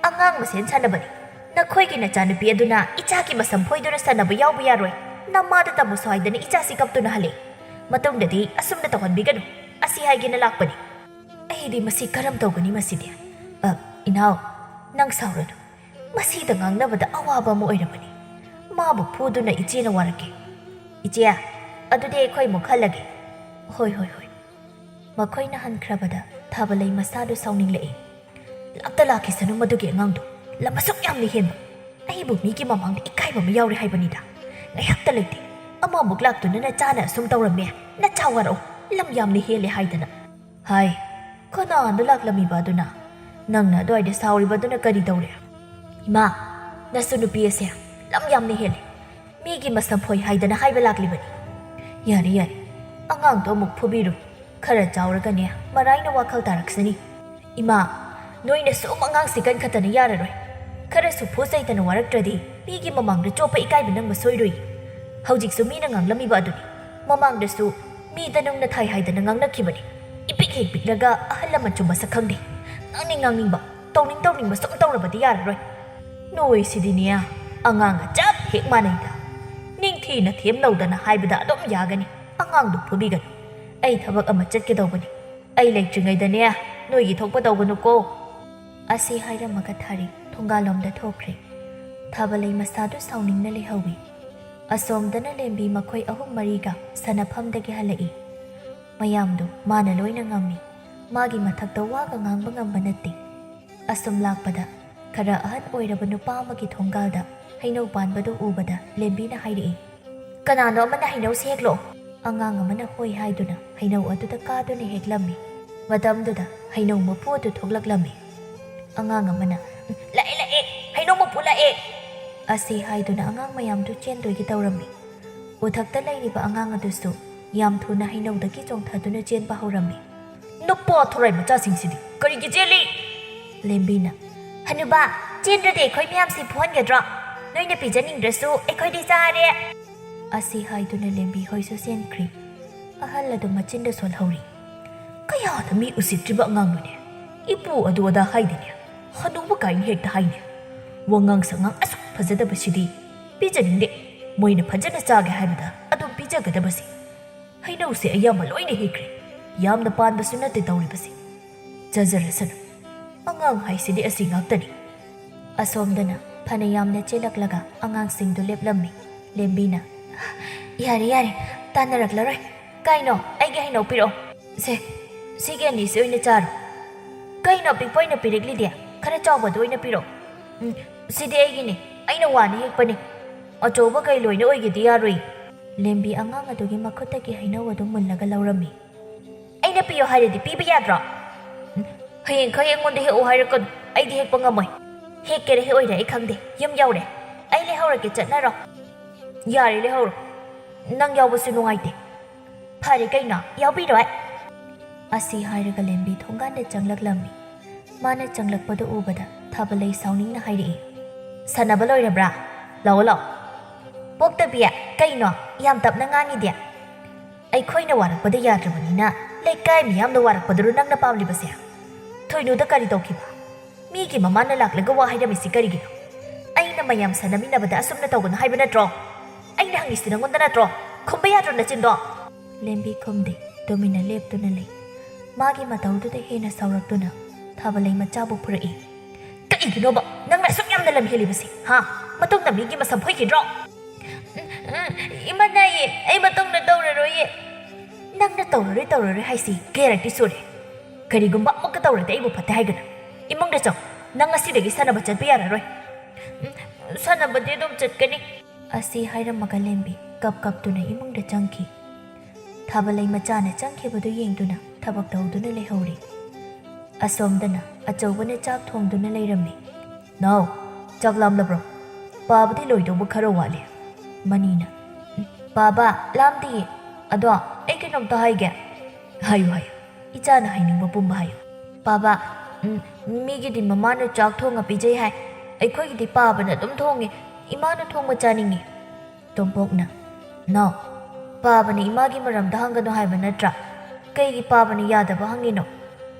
ꯑꯉꯥꯡ ꯃꯁꯦꯟ ꯁꯥꯟꯅꯕꯅꯤ ꯅꯈꯣꯏꯒꯤ ꯅꯆꯥꯅꯨꯄꯤ ꯑꯗꯨꯅ ꯏꯆꯥꯒꯤ ꯃꯁꯝ ꯐꯣꯏꯗꯨꯅ ꯁꯥꯟꯅꯕ ꯌꯥꯎꯕ ꯌꯥꯔꯣꯏ ꯅꯃꯥꯗ ꯇꯝꯃꯨꯁꯨ ꯍꯥꯏꯗꯅ ꯏꯆꯥꯁꯤ ꯀꯞꯇꯨꯅ ꯍꯜꯂꯛꯏ ꯃꯇꯨꯡꯗꯗꯤ ꯑꯁꯨꯝꯅ ꯇꯧꯍꯟꯕꯤꯒꯅꯨ ꯑꯁꯤ ꯍꯥꯏꯒꯦꯅ ꯂꯥꯛꯄꯅꯤ ꯑꯩꯗꯤ ꯃꯁꯤ ꯀꯔꯝ ꯇꯧꯒꯅꯤ ꯃꯁꯤꯗꯤ ꯏꯅꯥꯎ ꯅꯪ ꯁꯥꯎꯔꯅꯨ ꯃꯁꯤꯗ ꯉꯥꯡꯅꯕꯗ ꯑꯋꯥꯕ ꯑꯃ ꯑꯣꯏꯔꯕꯅꯤ ꯃꯥꯕꯨ ꯐꯨꯗꯨꯅ ꯏꯆꯦꯅ ꯋꯥꯔꯛꯀꯦ ꯏꯆꯦ ꯑꯗꯨꯗꯤ ꯑꯩꯈꯣꯏ ꯑꯃꯨꯛ ꯍꯜꯂꯒꯦ ꯍꯣꯏ ꯃꯈꯣꯏꯅ ꯍꯟꯈ꯭ꯔꯕꯗ ꯊꯥꯕꯂꯩ ꯃꯁꯥꯗꯨ ꯁꯥꯎꯅꯤꯡꯂꯛꯏ ꯂꯥꯛꯇ ꯂꯥꯛꯈꯤꯁꯅꯨ ꯃꯗꯨꯒꯤ ꯑꯉꯥꯡꯗꯣ ꯂꯝ ꯑꯁꯨꯛ ꯌꯥꯝꯅ ꯍꯦꯟꯕ ꯑꯩꯕꯨ ꯃꯤꯒꯤ ꯃꯃꯥꯡꯗ ꯏꯀꯥꯏꯕ ꯑꯃ ꯌꯥꯎꯔꯦ ꯍꯥꯏꯕꯅꯤꯗ ꯉꯥꯏꯍꯥꯛꯇ ꯂꯩꯇꯦ ꯑꯃꯃꯨꯛ ꯂꯥꯛꯇꯨꯅ ꯅꯆꯥꯅ ꯑꯁꯨꯝ ꯇꯧꯔꯝꯃꯦ ꯅꯆꯥ ꯋꯥꯔꯛꯎ ꯂꯝ ꯌꯥꯝꯅ ꯍꯦꯜꯂꯦ ꯍꯥꯏꯗꯅ ꯍꯥꯏ ꯀꯅꯥꯅ ꯂꯥꯛꯂꯝꯃꯤꯕ ꯑꯗꯨꯅ ꯅꯪꯅ ꯑꯗꯨꯋꯥꯏꯗ ꯁꯥꯎꯔꯤꯕꯗꯨꯅ ꯀꯔꯤ ꯇꯧꯔꯦ ꯏꯃꯥ ꯅꯁꯨ ꯅꯨꯄꯤ ꯑꯁꯦ ꯂꯝ ꯌꯥꯝꯅ ꯍꯦꯜꯂꯦ ꯃꯤꯒꯤ ꯃꯁꯝ ꯐꯣꯏ ꯍꯥꯏꯗꯅ ꯍꯥꯏꯕ ꯂꯥꯛꯂꯤꯕꯅꯤ ꯌꯥꯔꯦ ꯑꯉꯥꯡꯗꯣ ꯑꯃꯨꯛ ꯐꯨꯕꯤꯔꯨ ꯈꯔ ꯆꯥꯎꯔꯒꯅꯦ ꯃꯔꯥꯏꯅ ꯋꯥꯈꯜ ꯇꯥꯔꯛꯁꯅꯤ ꯏꯃꯥ ꯅꯣꯏꯅ ꯁꯨꯝ ꯑꯉꯥꯡꯁꯤ ꯀꯟꯈꯠꯇꯅ ꯌꯥꯔꯔꯣꯏ ꯈꯔꯁꯨ ꯐꯨꯆꯩꯗꯅ ꯋꯥꯔꯛꯇ꯭ꯔꯗꯤ ꯃꯤꯒꯤ ꯃꯃꯥꯡꯗ ꯆꯣꯞꯄ ꯏꯀꯥꯏꯕ ꯅꯪꯕ ꯁꯣꯏꯔꯣꯏ ꯍꯧꯖꯤꯛꯁꯨ ꯃꯤꯅ ꯉꯥꯡꯂꯝꯃꯤꯕ ꯑꯗꯨꯅꯤ ꯃꯃꯥꯡꯗꯁꯨ ꯃꯤꯗ ꯅꯨꯡꯅ ꯊꯥꯏ ꯍꯥꯏꯗꯅ ꯉꯥꯡꯅꯈꯤꯕꯅꯤ ꯏꯄꯤꯛ ꯍꯦꯛ ꯄꯤꯛꯂꯒ ꯑꯍꯜ ꯂꯃꯟꯁꯨ ꯃꯁꯛ ꯈꯪꯗꯦ ꯉꯥꯡꯅꯤꯡꯕ ꯇꯧꯅꯤꯡꯕ ꯁꯨꯝ ꯇꯧꯔꯕꯗꯤ ꯌꯥꯔꯔꯣꯏ ꯅꯣꯏꯁꯤꯗꯤꯅꯦ ꯑꯉꯥꯡꯒ ꯆꯞ ꯍꯦꯛ ꯃꯥꯟꯅꯩꯗ ꯅꯤꯡꯊꯤꯅ ꯊꯦꯝꯅꯧꯗꯅ ꯍꯥꯏꯕꯗ ꯑꯗꯨꯝ ꯌꯥꯒꯅꯤ ꯑꯉꯥꯡꯗꯨ ꯐꯨꯕꯤꯒꯅꯨ ꯑꯩ ꯊꯕꯛ ꯑꯃ ꯆꯠꯀꯗꯧꯕꯅꯤ ꯑꯩ ꯂꯩꯇ꯭ꯔꯤꯉꯩꯗꯅꯦ ꯅꯣꯏꯒꯤ ꯊꯣꯛꯄ ꯇꯧꯒꯅꯨꯀꯣ ꯑꯁꯤ ꯍꯥꯏꯔꯝꯃꯒ ꯊꯥꯔꯤ ꯊꯣꯡꯒꯥꯜꯂꯣꯝꯗ ꯊꯣꯛꯈ꯭ꯔꯦ ꯊꯥꯕꯂꯩ ꯃꯁꯥꯗꯨ ꯁꯥꯎꯅꯤꯡꯅ ꯂꯩꯍꯧꯏ ꯑꯁꯣꯝꯗꯅ ꯂꯦꯝꯕꯤ ꯃꯈꯣꯏ 3-4ꯒ ꯁꯥꯟꯅꯐꯝꯗꯒꯤ ꯍꯜꯂꯛꯏ ꯃꯌꯥꯝꯗꯨ ꯃꯥꯅ ꯂꯣꯏꯅ ꯉꯝꯃꯤ ꯃꯥꯒꯤ ꯃꯊꯛꯇ ꯋꯥꯒ ꯉꯥꯡꯕ ꯉꯝꯕ ꯅꯠꯇꯦ ꯑꯁꯨꯝ ꯂꯥꯛꯄꯗ ꯈꯔ ꯑꯍꯟ ꯑꯣꯏꯔꯕ ꯅꯨꯄꯥ ꯑꯃꯒꯤ ꯊꯣꯡꯒꯥꯜꯗ ꯍꯩꯅꯧ ꯄꯥꯟꯕꯗꯨ ꯎꯕꯗ ꯂꯦꯝꯕꯤꯅ ꯍꯥꯏꯔꯛꯏ ꯀꯅꯥꯅꯣ ꯑꯃꯅ ꯍꯩꯅꯧꯁꯤ ꯍꯦꯛꯂꯛꯑꯣ ꯑꯉꯥꯡ ꯑꯃꯅ ꯍꯣꯏ ꯍꯥꯏꯗꯨꯅ ꯍꯩꯅꯧ ꯑꯗꯨꯗ ꯀꯥꯗꯨꯅ ꯍꯦꯛꯂꯝꯃꯤ ꯃꯇꯝꯗꯨꯗ ꯍꯩꯅꯧ ꯃꯄꯨ ꯑꯗꯨ ꯊꯣꯛꯂꯛꯂꯝꯃꯤ ꯑꯉꯥꯡ ꯑꯃꯅ ꯂꯥꯛꯑꯦ ꯍꯩꯅꯧ ꯃꯄꯨ ꯂꯥꯛꯑꯦ ꯑꯁꯤ ꯍꯥꯏꯗꯨꯅ ꯑꯉꯥꯡ ꯃꯌꯥꯝꯗꯨ ꯆꯦꯟꯗꯣꯏꯒꯤ ꯇꯧꯔꯝꯃꯤ ꯎꯊꯛꯇ ꯂꯩꯔꯤꯕ ꯑꯉꯥꯡ ꯑꯗꯨꯁꯨ ꯌꯥꯝ ꯊꯨꯅ ꯍꯩꯅꯧꯗꯒꯤ ꯆꯣꯡꯊꯗꯨꯅ ꯆꯦꯟꯕ ꯍꯧꯔꯝꯃꯤ ꯅꯨꯄꯥ ꯊꯣꯔꯥꯏ ꯃꯆꯥꯁꯤꯡꯁꯤꯗꯤ ꯀꯔꯤꯒꯤ ꯆꯦꯜꯂꯤ ꯂꯦꯝꯕꯤꯅ ꯍꯅꯨꯕꯥ ꯆꯦꯟꯗ꯭ꯔꯗꯤ ꯑꯩꯈꯣꯏ ꯃꯌꯥꯝꯁꯤ ꯐꯨꯍꯟꯒꯗ꯭ꯔꯣ ꯅꯣꯏꯅ ꯄꯤꯖꯅꯤꯡꯗ꯭ꯔꯁꯨ ꯑꯩꯈꯣꯏꯗꯤ ꯆꯥꯔꯦ ꯑꯁꯤ ꯍꯥꯏꯗꯨꯅ ꯂꯦꯝꯕꯤ ꯍꯣꯏꯁꯨ ꯆꯦꯟꯈ꯭ꯔꯤ ꯑꯍꯜ ꯑꯗꯨ ꯃꯆꯤꯟꯗ ꯁꯣꯜꯍꯧꯔꯤ ꯀꯌꯥꯗ ꯃꯤ ꯎꯁꯤꯠꯇ꯭ꯔꯤꯕ ꯑꯉꯥꯡꯅꯣꯅꯦ ꯏꯄꯨ ꯑꯗꯨ ꯑꯗꯥ ꯍꯥꯏꯗꯦꯅꯦ ꯍꯅꯨꯕ ꯀꯥꯏꯅ ꯍꯦꯛꯇ ꯍꯥꯏꯅꯦ ꯋꯥꯉꯥꯡ ꯁꯉꯥꯡ ꯑꯁꯨꯛ ꯐꯖꯗꯕꯁꯤꯗꯤ ꯄꯤꯖꯅꯤꯡꯗꯦ ꯃꯣꯏꯅ ꯐꯖꯅ ꯆꯥꯒꯦ ꯍꯥꯏꯕꯗ ꯑꯗꯨꯝ ꯄꯤꯖꯒꯗꯕꯁꯤ ꯍꯩꯅꯧꯁꯦ ꯑꯌꯥꯝꯕ ꯂꯣꯏꯅ ꯍꯦꯛꯈ꯭ꯔꯦ ꯌꯥꯝꯅ ꯄꯥꯟꯕꯁꯨ ꯅꯠꯇꯦ ꯇꯧꯔꯤꯕꯁꯤ ꯆꯥꯖꯔꯁꯅꯨ ꯑꯉꯥꯡ ꯍꯥꯏꯁꯤꯗꯤ ꯑꯁꯤ ꯉꯥꯛꯇꯅꯤ ꯑꯁꯣꯝꯗꯅ ꯐꯅ ꯌꯥꯝꯅ ꯆꯦꯜꯂꯛꯂꯒ ꯑꯉꯥꯡꯁꯤꯡꯗꯨ ꯂꯦꯞꯂꯝꯃꯤ ꯂꯦꯝꯕꯤꯅ ꯌꯥꯔꯦ ꯇꯥꯟꯅꯔꯛꯂꯔꯣꯏ ꯀꯩꯅꯣ ꯑꯩꯒꯤ ꯍꯩꯅꯧ ꯄꯤꯔꯛꯑꯣ ꯁꯤꯒꯤ ꯑꯅꯤꯁꯤ ꯑꯣꯏꯅ ꯆꯥꯔꯣ ꯀꯩꯅꯣ ꯄꯤꯛꯄ ꯑꯣꯏꯅ ꯄꯤꯔꯛꯂꯤꯗꯤ ꯈꯔ ꯆꯥꯎꯕꯗꯨ ꯑꯣꯏꯅ ꯄꯤꯔꯛꯑꯣ ꯁꯤꯗꯤ ꯑꯩꯒꯤꯅꯤ ꯑꯩꯅ ꯋꯥꯅ ꯍꯦꯛꯄꯅꯤ ꯑꯆꯧꯕ ꯀꯩ ꯂꯣꯏꯅ ꯑꯣꯏꯒꯦꯗꯤ ꯌꯥꯔꯣꯏ ꯂꯦꯝꯕꯤ ꯑꯉꯥꯡ ꯑꯗꯨꯒꯤ ꯃꯈꯨꯠꯇꯒꯤ ꯍꯩꯅꯧ ꯑꯗꯨ ꯃꯨꯜꯂꯒ ꯂꯧꯔꯝꯃꯤ ꯑꯩꯅ ꯄꯤꯌꯣ ꯍꯥꯏꯔꯗꯤ ꯄꯤꯕ ꯌꯥꯗ꯭ꯔꯣ ꯍꯌꯦꯡꯈꯩ ꯑꯩꯉꯣꯟꯗ ꯍꯦꯛꯎ ꯍꯥꯏꯔꯛꯀꯅꯨ ꯑꯩꯗꯤ ꯍꯦꯛꯄ ꯉꯝꯃꯣꯏ ꯍꯦꯛꯀꯦꯔ ꯍꯦꯛꯑꯣꯏꯔ ꯑꯩ ꯈꯪꯗꯦ ꯌꯨꯝ ꯌꯧꯔꯦ ꯑꯩ ꯂꯩꯍꯧꯔꯒꯦ ꯆꯠꯅꯔꯣ ꯌꯥꯔꯦ ꯂꯩꯍꯧꯔꯣ ꯅꯪ ꯌꯥꯎꯕꯁꯨ ꯅꯨꯡꯉꯥꯏꯇꯦ ꯐꯔꯦ ꯀꯩꯅꯣ ꯌꯥꯎꯕꯤꯔꯣꯏ ꯑꯁꯤ ꯍꯥꯏꯔꯒ ꯂꯦꯝꯕꯤ ꯊꯣꯡꯒꯥꯟꯗ ꯆꯪꯂꯛꯂꯝꯃꯤ ꯃꯥꯅ ꯆꯪꯂꯛꯄꯗꯨ ꯎꯕꯗ ꯊꯥꯕꯂꯩ ꯁꯥꯎꯅꯤꯡꯅ ꯍꯥꯏꯔꯛꯏ ꯁꯥꯟꯅꯕ ꯂꯣꯏꯔꯕ꯭ꯔꯥ ꯂꯥꯛꯑꯣ ꯄꯣꯛꯇꯕꯤ ꯀꯩꯅꯣ ꯌꯥꯝ ꯇꯞꯅ ꯉꯥꯡꯉꯤꯗꯦ ꯑꯩꯈꯣꯏꯅ ꯋꯥꯔꯛꯄꯗ ꯌꯥꯗ꯭ꯔꯕꯅꯤꯅ ꯂꯩꯀꯥꯏ ꯃꯤꯌꯥꯝꯅ ꯋꯥꯔꯛꯄꯗꯨꯔꯣ ꯅꯪꯅ ꯄꯥꯝꯂꯤꯕꯁꯦ ꯊꯣꯏꯅꯨꯗ ꯀꯔꯤ ꯇꯧꯈꯤꯕ ꯃꯤꯒꯤ ꯃꯃꯥꯅ ꯂꯥꯛꯂꯒ ꯋꯥ ꯍꯥꯏꯔꯝꯃꯤꯁꯤ ꯀꯔꯤꯒꯤꯅꯣ ꯑꯩꯅ ꯃꯌꯥꯝ ꯁꯥꯟꯅꯃꯤꯟꯅꯕꯗ ꯑꯁꯨꯝꯅ ꯇꯧꯒꯅꯨ ꯍꯥꯏꯕ ꯅꯠꯇ꯭ꯔꯣ ꯑꯩꯅ ꯍꯪꯉꯤꯁꯤ ꯅꯪꯉꯣꯟꯗ ꯅꯠꯇ꯭ꯔꯣ ꯈꯨꯝꯕ ꯌꯥꯗ꯭ꯔꯣ ꯅꯆꯤꯟꯗꯣ ꯂꯦꯝꯕꯤ ꯈꯨꯝꯗꯦ ꯇꯨꯃꯤꯟꯅ ꯂꯦꯞꯇꯨꯅ ꯂꯩ ꯃꯥꯒꯤ ꯃꯇꯧꯗꯨꯗ ꯍꯦꯟꯅ ꯁꯥꯎꯔꯛꯇꯨꯅ ꯊꯥꯕꯂꯩ ꯃꯆꯥꯕꯨ ꯐꯨꯔꯛꯏ ꯀꯩꯒꯤꯅꯣꯕ ꯅꯪꯅ ꯑꯁꯨꯛ ꯌꯥꯝꯅ ꯂꯝ ꯍꯦꯜꯂꯤꯕꯁꯤ ꯃꯇꯨꯡꯗ ꯃꯤꯒꯤ ꯃꯁꯝ ꯐꯣꯏꯈꯤꯗ꯭ꯔꯣ ꯏꯃꯥꯅꯥꯏꯌꯦ ꯑꯩ ꯃꯇꯨꯡꯗ ꯇꯧꯔꯔꯣꯏꯌꯦ ꯅꯪꯅ ꯇꯧꯔꯔꯣꯏ ꯍꯥꯏꯁꯤ ꯀꯌꯥꯔꯛꯇꯤ ꯁꯨꯔꯦ ꯀꯔꯤꯒꯨꯝꯕ ꯑꯃꯨꯛꯀ ꯇꯧꯔꯗꯤ ꯑꯩꯕꯨ ꯐꯠꯇꯦ ꯍꯥꯏꯒꯅꯨ ꯏꯃꯨꯡꯗ ꯆꯪ ꯅꯪ ꯉꯁꯤꯗꯒꯤ ꯁꯥꯟꯅꯕ ꯆꯠꯄ ꯌꯥꯔꯔꯣꯏ ꯁꯥꯟꯅꯕꯗꯤ ꯑꯗꯨꯝ ꯆꯠꯀꯅꯤ ꯑꯁꯤ ꯍꯥꯏꯔꯝꯃꯒ ꯂꯦꯝꯕꯤ ꯀꯞꯇꯨꯅ ꯏꯃꯨꯡꯗ ꯆꯪꯈꯤ ꯊꯥꯕꯂꯩ ꯃꯆꯥꯅ ꯆꯪꯈꯤꯕꯗꯨ ꯌꯦꯡꯗꯨꯅ ꯊꯕꯛ ꯇꯧꯗꯨꯅ ꯂꯩꯍꯧꯔꯤ ꯑꯁꯣꯝꯗꯅ ꯑꯆꯧꯕꯅ ꯆꯥꯛ ꯊꯣꯡꯗꯨꯅ ꯂꯩꯔꯝꯃꯤ ꯅꯥꯎ ꯆꯥꯛ ꯂꯥꯝꯂꯕ꯭ꯔꯣ ꯄꯥꯕꯗꯤ ꯂꯣꯏꯗꯧꯕ ꯈꯔ ꯋꯥꯠꯂꯤ ꯃꯅꯤꯅ ꯄꯥꯕ ꯂꯥꯝꯗꯤꯌꯦ ꯑꯗꯣ ꯑꯩ ꯀꯩꯅꯣꯝꯇ ꯍꯥꯏꯒꯦ ꯍꯥꯏꯌꯨ ꯏꯆꯥꯅ ꯍꯥꯏꯅꯤꯡꯕ ꯄꯨꯝꯕ ꯍꯥꯏꯌꯨ ꯄꯥꯕ ꯃꯤꯒꯤꯗꯤ ꯃꯃꯥꯅ ꯆꯥꯛ ꯊꯣꯡꯉ ꯄꯤꯖꯩ ꯍꯥꯏ ꯑꯩꯈꯣꯏꯒꯤꯗꯤ ꯄꯥꯕꯅ ꯑꯗꯨꯝ ꯊꯣꯡꯉꯦ ꯏꯃꯥꯅ ꯊꯣꯡꯕ ꯆꯥꯅꯤꯡꯉꯤ ꯇꯣꯝꯄꯣꯛꯅ ꯅꯥꯎ ꯄꯥꯕꯅ ꯏꯃꯥꯒꯤ ꯃꯔꯝꯗ ꯍꯪꯒꯅꯨ ꯍꯥꯏꯕ ꯅꯠꯇ꯭ꯔꯥ ꯀꯩꯒꯤ ꯄꯥꯕꯅ ꯌꯥꯗꯕ ꯍꯪꯉꯤꯅꯣ?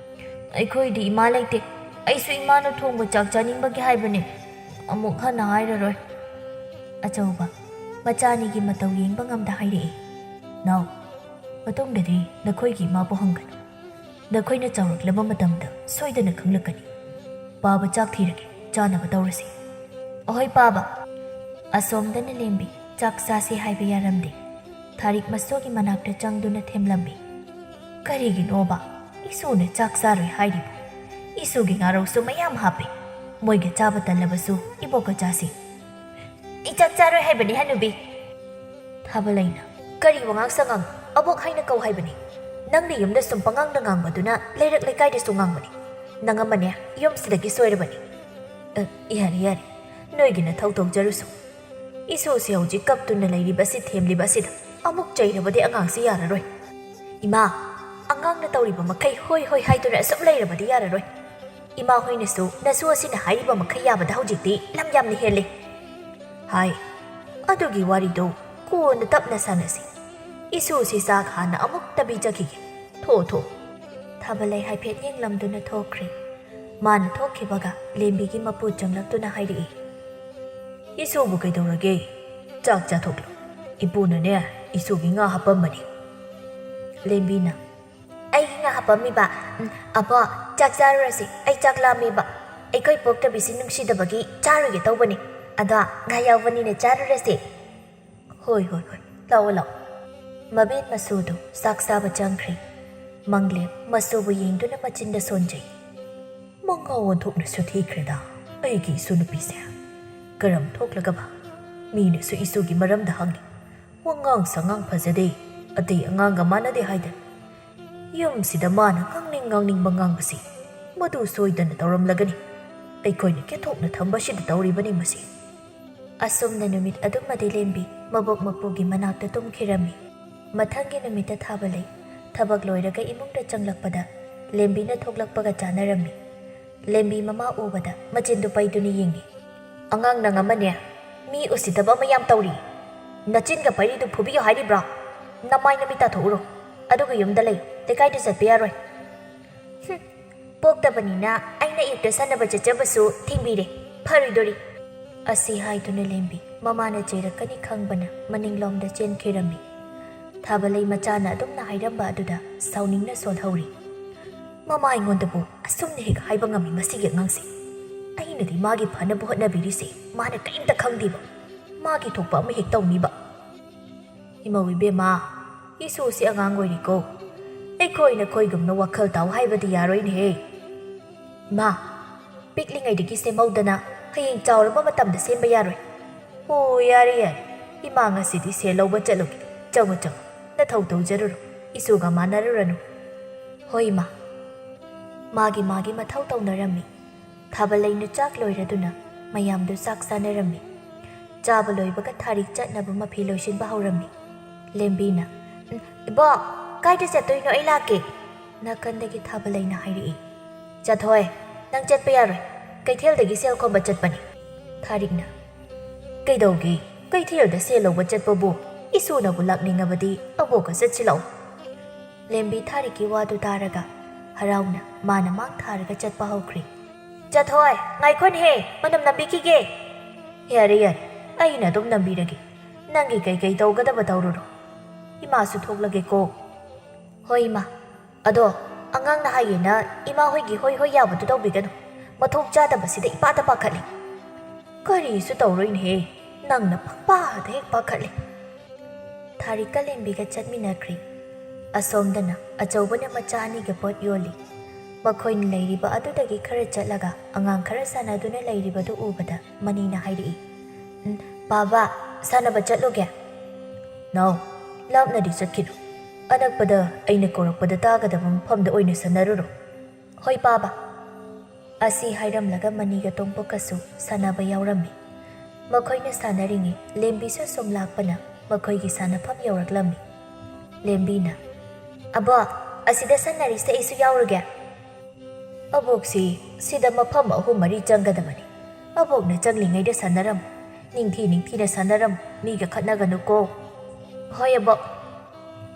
ꯑꯩꯈꯣꯏꯗꯤ ꯏꯃꯥ ꯂꯩꯇꯦ. ꯑꯩꯁꯨ ꯏꯃꯥꯅ ꯊꯣꯡꯕ ꯆꯥꯛ ꯆꯥꯅꯤꯡꯕꯒꯤ ꯍꯥꯏꯕꯅꯦ. ꯑꯃꯨꯛ ꯍꯟꯅ ꯍꯥꯏꯔꯔꯣꯏ. ꯑꯆꯧꯕ ꯃꯆꯥꯅꯤꯒꯤ ꯃꯇꯧ ꯌꯦꯡꯕ ꯉꯝꯗ ꯍꯥꯏꯔꯛꯏ. ꯅꯥꯎ, ꯃꯇꯨꯡꯗꯗꯤ ꯅꯈꯣꯏꯒꯤ ꯏꯃꯥꯕꯨ ꯍꯪꯒꯅꯨ. ꯅꯈꯣꯏꯅ ꯆꯥꯎꯔꯛꯂꯕ ꯃꯇꯝꯗ ꯁꯣꯏꯗꯅ ꯈꯪꯂꯛꯀꯅꯤ. ꯄꯥꯕ ꯆꯥꯛ ꯊꯤꯔꯒꯦ, ꯆꯥꯅꯕ ꯇꯧꯔꯁꯤ. ꯑꯍꯣꯏ ꯄꯥꯕ. ꯑꯁꯣꯝꯗꯅ ꯂꯦꯝꯕꯤ ꯆꯥꯛ ꯆꯥꯁꯤ ꯍꯥꯏꯕ ꯌꯥꯔꯝꯗꯦ. ꯊꯥꯔꯤꯛ ꯃꯁꯨꯒꯤ ꯃꯅꯥꯛꯇ ꯆꯪꯗꯨꯅ ꯊꯦꯝꯂꯝꯃꯤ. ꯀꯔꯤꯒꯤꯅꯣꯕ ꯏꯁꯨꯅ ꯆꯥꯛ ꯆꯥꯔꯣꯏ ꯍꯥꯏꯔꯤꯕ? ꯏꯁꯨꯒꯤ ꯉꯥꯔꯧꯁꯨ ꯃꯌꯥꯝ ꯍꯥꯞꯄꯤ. ꯃꯣꯏꯒ ꯆꯥꯕ ꯇꯜꯂꯕꯁꯨ ꯏꯕꯣꯛꯀ ꯆꯥꯁꯤ. ꯑꯩ ꯆꯥꯛ ꯆꯥꯔꯣꯏ ꯍꯥꯏꯕꯅꯤ ꯍꯅꯨꯕꯤ. ꯊꯥꯕꯂꯩꯅ ꯀꯔꯤ ꯋꯥꯉꯥꯡ ꯁꯉꯥꯡ? ꯑꯕꯣꯛ ꯍꯥꯏꯅ ꯀꯧ ꯍꯥꯏꯕꯅꯤ. ꯅꯪꯅ ꯌꯨꯝꯗ ꯁꯨꯝ ꯄꯉꯥꯡꯗ ꯉꯥꯡꯕꯗꯨꯅ ꯂꯩꯔꯛ ꯂꯩꯀꯥꯏꯗꯁꯨ ꯉꯥꯡꯕꯅꯤ. ꯅꯪ ꯑꯃꯅꯦ ꯌꯨꯝꯁꯤꯗꯒꯤ ꯁꯣꯏꯔꯕꯅꯤ. ꯌꯥꯔꯦ ꯌꯥꯔꯦ, ꯅꯣꯏꯒꯤꯅ ꯊꯧ ꯇꯧꯖꯔꯨꯁꯨ. ꯏꯁꯨꯁꯤ ꯍꯧꯖꯤꯛ ꯀꯞꯇꯨꯅ ꯂꯩꯔꯤꯕꯁꯤ ꯊꯦꯝꯂꯤꯕ ꯑꯁꯤꯗ ꯑꯃꯨꯛ ꯆꯩꯔꯕꯗꯤ ꯑꯉꯥꯡꯁꯤ ꯌꯥꯔꯔꯣꯏ. ꯏꯃꯥ, ꯑꯉꯥꯡꯅ ꯇꯧꯔꯤꯕ ꯃꯈꯩ ꯍꯣꯏ ꯍꯣꯏ ꯍꯥꯏꯗꯨꯅ ꯑꯁꯨꯝ ꯂꯩꯔꯕꯗꯤ ꯌꯥꯔꯔꯣꯏ. ꯏꯃꯥ ꯍꯣꯏꯅꯁꯨ ꯅꯁꯨ ꯑꯁꯤꯅ ꯍꯥꯏꯔꯤꯕ ꯃꯈꯩ ꯌꯥꯕꯗ ꯍꯧꯖꯤꯛꯇꯤ ꯂꯝ ꯌꯥꯝꯅ ꯍꯦꯜꯂꯦ. ꯍꯥꯏ, ꯑꯗꯨꯒꯤ ꯋꯥꯔꯤꯗꯣ ꯀꯣꯟꯅ ꯇꯞꯅ ꯁꯥꯟꯅꯁꯤ. ꯏꯁꯨꯁꯤ ꯆꯥꯛ ꯍꯥꯟꯅ ꯑꯃꯨꯛꯇ ꯄꯤꯖꯈꯤꯒꯦ. ꯊꯣ. ꯊꯥꯕꯂꯩ ꯍꯥꯏꯐꯦꯠ ꯌꯦꯡꯂꯝꯗꯨꯅ ꯊꯣꯛꯈ꯭ꯔꯦ. ꯃꯥꯅ ꯊꯣꯛꯈꯤꯕꯒ ꯂꯦꯝꯕꯤꯒꯤ ꯃꯄꯨ ꯆꯪꯂꯛꯇꯨꯅ ꯍꯥꯏꯔꯛꯏ. ꯏꯁꯨꯕꯨ ꯀꯩꯗꯧꯔꯒꯦ? ꯆꯥꯛ ꯆꯥꯊꯣꯛꯂꯣ. ꯏꯄꯨꯅꯅꯦ ꯏꯁꯨꯒꯤ ꯉꯥ ꯍꯥꯞꯄꯝꯕꯅꯤ. ꯂꯦꯝꯕꯤꯅ ꯑꯩꯒꯤ ꯉꯥ ꯍꯥꯞꯄꯝꯃꯤꯕ? ꯑꯕꯣ, ꯆꯥꯛ ꯆꯥꯔꯨꯔꯁꯤ. ꯑꯩ ꯆꯥꯛ ꯂꯥꯝꯃꯦꯕ. ꯑꯩꯈꯣꯏ ꯄꯣꯛꯇꯕꯤꯁꯤ ꯅꯨꯡꯁꯤꯗꯕꯒꯤ ꯆꯥꯔꯨꯒꯦ ꯇꯧꯕꯅꯤ. ꯑꯗꯣ ꯉꯥ ꯌꯥꯎꯕꯅꯤꯅ ꯆꯥꯔꯨꯔꯁꯤ. ꯍꯣꯏ, ꯂꯥꯛꯑꯣ ꯂꯥꯛꯑꯣ. ꯃꯕꯦꯠ ꯃꯁꯨꯗꯨ ꯆꯥꯛ ꯆꯥꯕ ꯆꯪꯈ꯭ꯔꯦ. ꯃꯪꯂꯦꯝ ꯃꯁꯨꯕꯨ ꯌꯦꯡꯗꯨꯅ ꯃꯆꯤꯟꯗ ꯁꯣꯟꯖꯩ. ꯃꯉꯥ ꯑꯣꯟꯊꯣꯛꯅꯁꯨ ꯊꯤꯈ꯭ꯔꯦꯗ ꯑꯩꯒꯤ ꯏꯁꯨ ꯅꯨꯄꯤꯁꯦ. ꯀꯔꯝ ꯊꯣꯛꯂꯒꯕ? ꯃꯤꯅꯁꯨ ꯏꯁꯨꯒꯤ ꯃꯔꯝꯗ ꯍꯪꯉꯤ. ꯋꯥꯉꯥꯡ ꯁꯉꯥꯡ ꯐꯖꯗꯦ, ꯑꯇꯩ ꯑꯉꯥꯡꯒ ꯃꯥꯟꯅꯗꯦ ꯍꯥꯏꯗꯅ. ꯌꯨꯝꯁꯤꯗ ꯃꯥꯅ ꯉꯥꯡꯅꯤꯡꯕ ꯉꯥꯡꯕꯁꯤ ꯃꯗꯨ ꯁꯣꯏꯗꯅ ꯇꯧꯔꯝꯂꯒꯅꯤ. ꯑꯩꯈꯣꯏꯅ ꯀꯦꯊꯣꯛꯅ ꯊꯝꯕꯁꯤꯗ ꯇꯧꯔꯤꯕꯅꯤ ꯃꯁꯤ. ꯑꯁꯨꯝꯅ ꯅꯨꯃꯤꯠ ꯑꯗꯨꯃꯗꯤ ꯂꯦꯝꯕꯤ ꯃꯕꯣꯛ ꯃꯄꯨꯒꯤ ꯃꯅꯥꯛꯇ ꯇꯨꯝꯈꯤꯔꯝꯃꯤ. ꯃꯊꯪꯒꯤ ꯅꯨꯃꯤꯠꯇ ꯊꯥꯕꯂꯩ ꯊꯕꯛ ꯂꯣꯏꯔꯒ ꯏꯃꯨꯡꯗ ꯆꯪꯂꯛꯄꯗ ꯂꯦꯝꯕꯤꯅ ꯊꯣꯛꯂꯛꯄꯒ ꯆꯥꯅꯔꯝꯃꯤ. ꯂꯦꯝꯕꯤ ꯃꯃꯥ ꯎꯕꯗ ꯃꯆꯤꯟꯗꯨ ꯄꯩꯗꯨꯅ ꯌꯦꯡꯉꯤ. ꯑꯉꯥꯡ ꯅꯪ ꯑꯃꯅꯦ, ꯃꯤ ꯎꯁꯤꯠꯇꯕ ꯑꯃ ꯌꯥꯝ ꯇꯧꯔꯤ. ꯅꯆꯤꯟꯒ ꯄꯩꯔꯤꯗꯨ ꯐꯨꯕꯤꯌꯣ ꯍꯥꯏꯔꯤꯕ꯭ꯔꯥ? ꯅꯃꯥꯏ ꯅꯃꯤꯠ ꯇꯥꯊꯣꯛꯎꯔꯣ, ꯑꯗꯨꯒ ꯌꯨꯝꯗ ꯂꯩ. ꯂꯩꯀꯥꯏꯗ ꯆꯠꯄ ꯌꯥꯔꯣꯏ. ꯄꯣꯛꯇꯕꯅꯤꯅ ꯑꯩꯅ ꯑꯌꯨꯛꯇ ꯁꯥꯟꯅꯕ ꯆꯠꯆꯕꯁꯨ ꯊꯤꯡꯕꯤꯔꯦ. ꯐꯔꯣꯏꯗꯣꯔꯤ. ꯑꯁꯤ ꯍꯥꯏꯗꯨꯅ ꯂꯦꯝꯕꯤ ꯃꯃꯥꯅ ꯆꯩꯔꯛꯀꯅꯤ ꯈꯪꯕꯅ ꯃꯅꯤꯡꯂꯣꯝꯗ ꯆꯦꯟꯈꯤꯔꯝꯃꯤ. ꯊꯥꯕꯂꯩ ꯃꯆꯥꯅ ꯑꯗꯨꯝꯅ ꯍꯥꯏꯔꯝꯕ ꯑꯗꯨꯗ ꯁꯥꯎꯅꯤꯡꯅ ꯁꯣꯜꯍꯧꯔꯤ. ꯃꯃꯥ ꯑꯩꯉꯣꯟꯗꯕꯨ ꯑꯁꯨꯝꯅ ꯍꯦꯛ ꯍꯥꯏꯕ ꯉꯝꯃꯤ ꯃꯁꯤꯒꯤ ꯑꯉꯥꯡꯁꯦ. ꯑꯩꯅꯗꯤ ꯃꯥꯒꯤ ꯐꯅꯕ ꯍꯣꯠꯅꯕꯤꯔꯤꯁꯦ ꯃꯥꯅ ꯀꯔꯤꯝꯇ ꯈꯪꯗꯦꯕ. ꯃꯥꯒꯤ ꯊꯣꯛꯄ ꯑꯃ ꯍꯦꯛ ꯇꯧꯅꯤꯕ. ꯏꯃꯧ ꯏꯕꯦꯝꯃ, ꯏꯁꯨꯁꯤ ꯑꯉꯥꯡ ꯑꯣꯏꯔꯤꯀꯣ. ꯑꯩꯈꯣꯏꯅ ꯈꯣꯏꯒꯨꯝꯅ ꯋꯥꯈꯜ ꯇꯥꯎ ꯍꯥꯏꯕꯗꯤ ꯌꯥꯔꯣꯏꯅꯦꯍꯦ. ꯏꯃꯥ, ꯄꯤꯛꯂꯤꯉꯩꯗꯒꯤ ꯁꯦꯝꯍꯧꯗꯅ ꯍꯌꯦꯡ ꯆꯥꯎꯔꯕ ꯃꯇꯝꯗ ꯁꯦꯝꯕ ꯌꯥꯔꯣꯏ. ꯑꯣ, ꯌꯥꯔꯦ. ꯏꯃꯥ ꯉꯁꯤꯗꯤ ꯁꯦꯜ ꯂꯧꯕ ꯆꯠꯂꯨꯒꯦ. ꯆꯪꯉꯣ, ꯅꯊꯧ ꯇꯧꯖꯔꯨꯔꯣ. ꯏꯁꯨꯒ ꯃꯥꯟꯅꯔꯨꯔꯅꯨ. ꯍꯣꯏ ꯏꯃꯥ. ꯃꯥꯒꯤ ꯃꯊꯧ ꯇꯧꯅꯔꯝꯃꯤ. ꯊꯥꯕꯂꯩꯅ ꯆꯥꯛ ꯂꯣꯏꯔꯗꯨꯅ ꯃꯌꯥꯝꯗꯨ ꯆꯥꯛ ꯆꯥꯅꯔꯝꯃꯤ. ꯆꯥꯕ ꯂꯣꯏꯕꯒ ꯊꯥꯔꯤꯛ ꯆꯠꯅꯕ ꯃꯐꯤ ꯂꯣꯏꯁꯤꯟꯕ ꯍꯧꯔꯝꯃꯤ. ꯂꯦꯝꯕꯤꯅ ꯏꯕꯣꯛ, ꯀꯥꯏꯗ ꯆꯠꯇꯣꯏꯅꯣ? ꯑꯩ ꯂꯥꯛꯀꯦ. ꯅꯥꯀꯟꯗꯒꯤ ꯊꯥꯕꯂꯩꯅ ꯍꯥꯏꯔꯛꯏ. ꯆꯠꯊꯣꯏ, ꯅꯪ ꯆꯠꯄ ꯌꯥꯔꯣꯏ. ꯀꯩꯊꯦꯜꯗꯒꯤ ꯁꯦꯜ ꯈꯣꯝꯕ ꯆꯠꯄꯅꯤ. ꯊꯥꯔꯤꯛꯅ ꯀꯩꯗꯧꯒꯦ? ꯀꯩꯊꯦꯜꯗ ꯁꯦꯜ ꯂꯧꯕ ꯆꯠꯄꯕꯨ? ꯏꯁꯨꯅꯕꯨ ꯂꯥꯛꯅꯤꯡꯉꯕꯗꯤ ꯑꯕꯣꯛꯀ ꯆꯠꯁꯤꯜꯂꯛꯎ. ꯂꯦꯝꯕꯤ ꯊꯥꯔꯤꯛꯀꯤ ꯋꯥꯗꯨ ꯇꯥꯔꯒ ꯍꯔꯥꯎꯅ ꯃꯥꯅ ꯃꯥꯡ ꯊꯥꯔꯒ ꯆꯠꯄ ꯍꯧꯈ꯭ꯔꯦ. ꯆꯠꯊꯣꯏ, ꯉꯥꯏꯈꯣꯅꯦꯍꯦ, ꯃꯅꯝ ꯅꯝꯕꯤꯈꯤꯒꯦ. ꯌꯥꯔꯦ, ꯑꯩꯅ ꯑꯗꯨꯝ ꯅꯝꯕꯤꯔꯒꯦ. ꯅꯪꯒꯤ ꯀꯩꯀꯩ ꯇꯧꯒꯗꯕ ꯇꯧꯔꯨꯔꯣ. ꯏꯃꯥꯁꯨ ꯊꯣꯛꯂꯒꯦꯀꯣ. ꯍꯣꯏ ꯏꯃꯥ. ꯑꯗꯣ ꯑꯉꯥꯡꯅ ꯍꯥꯏꯌꯦꯅ ꯏꯃꯥ ꯍꯣꯏꯒꯤ ꯍꯣꯏ ꯍꯣꯏ ꯌꯥꯕꯗꯨ ꯇꯧꯕꯤꯒꯅꯨ. ꯃꯊꯣꯡ ꯆꯥꯗꯕꯁꯤꯗ ꯏꯄꯥꯗ ꯄꯥꯈꯠꯂꯤ. ꯀꯔꯤꯁꯨ ꯇꯧꯔꯣꯏꯅꯦꯍꯦ, ꯅꯪꯅ ꯄꯪꯄꯥꯗ ꯍꯦꯛ ꯄꯥꯈꯠꯂꯤ. ꯊꯥꯔꯤꯛꯀ ꯂꯦꯝꯕꯤꯒ ꯆꯠꯃꯤꯟꯅꯈ꯭ꯔꯤ. ꯑꯁꯣꯝꯗꯅ ꯑꯆꯧꯕꯅ ꯃꯆꯥ ꯑꯅꯤꯒ ꯄꯣꯠ ꯌꯣꯜꯂꯤ. ꯃꯈꯣꯏꯅ ꯂꯩꯔꯤꯕ ꯑꯗꯨꯗꯒꯤ ꯈꯔ ꯆꯠꯂꯒ ꯑꯉꯥꯡ ꯈꯔ ꯁꯥꯟꯅꯗꯨꯅ ꯂꯩꯔꯤꯕꯗꯨ ꯎꯕꯗ ꯃꯅꯤꯅ ꯍꯥꯏꯔꯛꯏ. ꯕꯥꯕꯥ, ꯁꯥꯟꯅꯕ ꯆꯠꯂꯨꯒꯦ. ꯅꯥꯎ, ꯂꯥꯞꯅꯗꯤ ꯆꯠꯈꯤꯅꯨ. ꯑꯅꯛꯄꯗ ꯑꯩꯅ ꯀꯧꯔꯛꯄꯗ ꯇꯥꯒꯗꯕ ꯃꯐꯝꯗ ꯑꯣꯏꯅ ꯁꯥꯟꯅꯔꯨꯔꯣ. ꯍꯣꯏ ꯕꯥꯕꯥ. ꯑꯁꯤ ꯍꯥꯏꯔꯝꯂꯒ ꯃꯅꯤꯒ ꯇꯣꯡꯄꯣꯛꯀꯁꯨ ꯁꯥꯟꯅꯕ ꯌꯥꯎꯔꯝꯃꯤ. ꯃꯈꯣꯏꯅ ꯁꯥꯟꯅꯔꯤꯉꯩ ꯂꯦꯝꯕꯤꯁꯨ ꯁꯨꯝ ꯂꯥꯛꯄꯅ ꯃꯈꯣꯏꯒꯤ ꯁꯥꯟꯅꯐꯝ ꯌꯧꯔꯛꯂꯝꯃꯤ. ꯂꯦꯝꯕꯤꯅ ꯑꯕꯣꯛ, ꯑꯁꯤꯗ ꯁꯥꯟꯅꯔꯤꯁꯦ ꯑꯩꯁꯨ ꯌꯥꯎꯔꯨꯒꯦ. ꯑꯕꯣꯛꯁꯤ ꯁꯤꯗ ꯃꯐꯝ 3-4 ꯆꯪꯒꯗꯕꯅꯤ. ꯑꯕꯣꯛꯅ ꯆꯪꯂꯤꯉꯩꯗ ꯁꯥꯟꯅꯔꯝꯃꯨ. ꯅꯤꯡꯊꯤꯅ ꯁꯥꯟꯅꯔꯝꯃꯨ. ꯃꯤꯒ ꯈꯠꯅꯒꯅꯨꯀꯣ. ꯍꯣꯏ ꯑꯕꯣꯛ.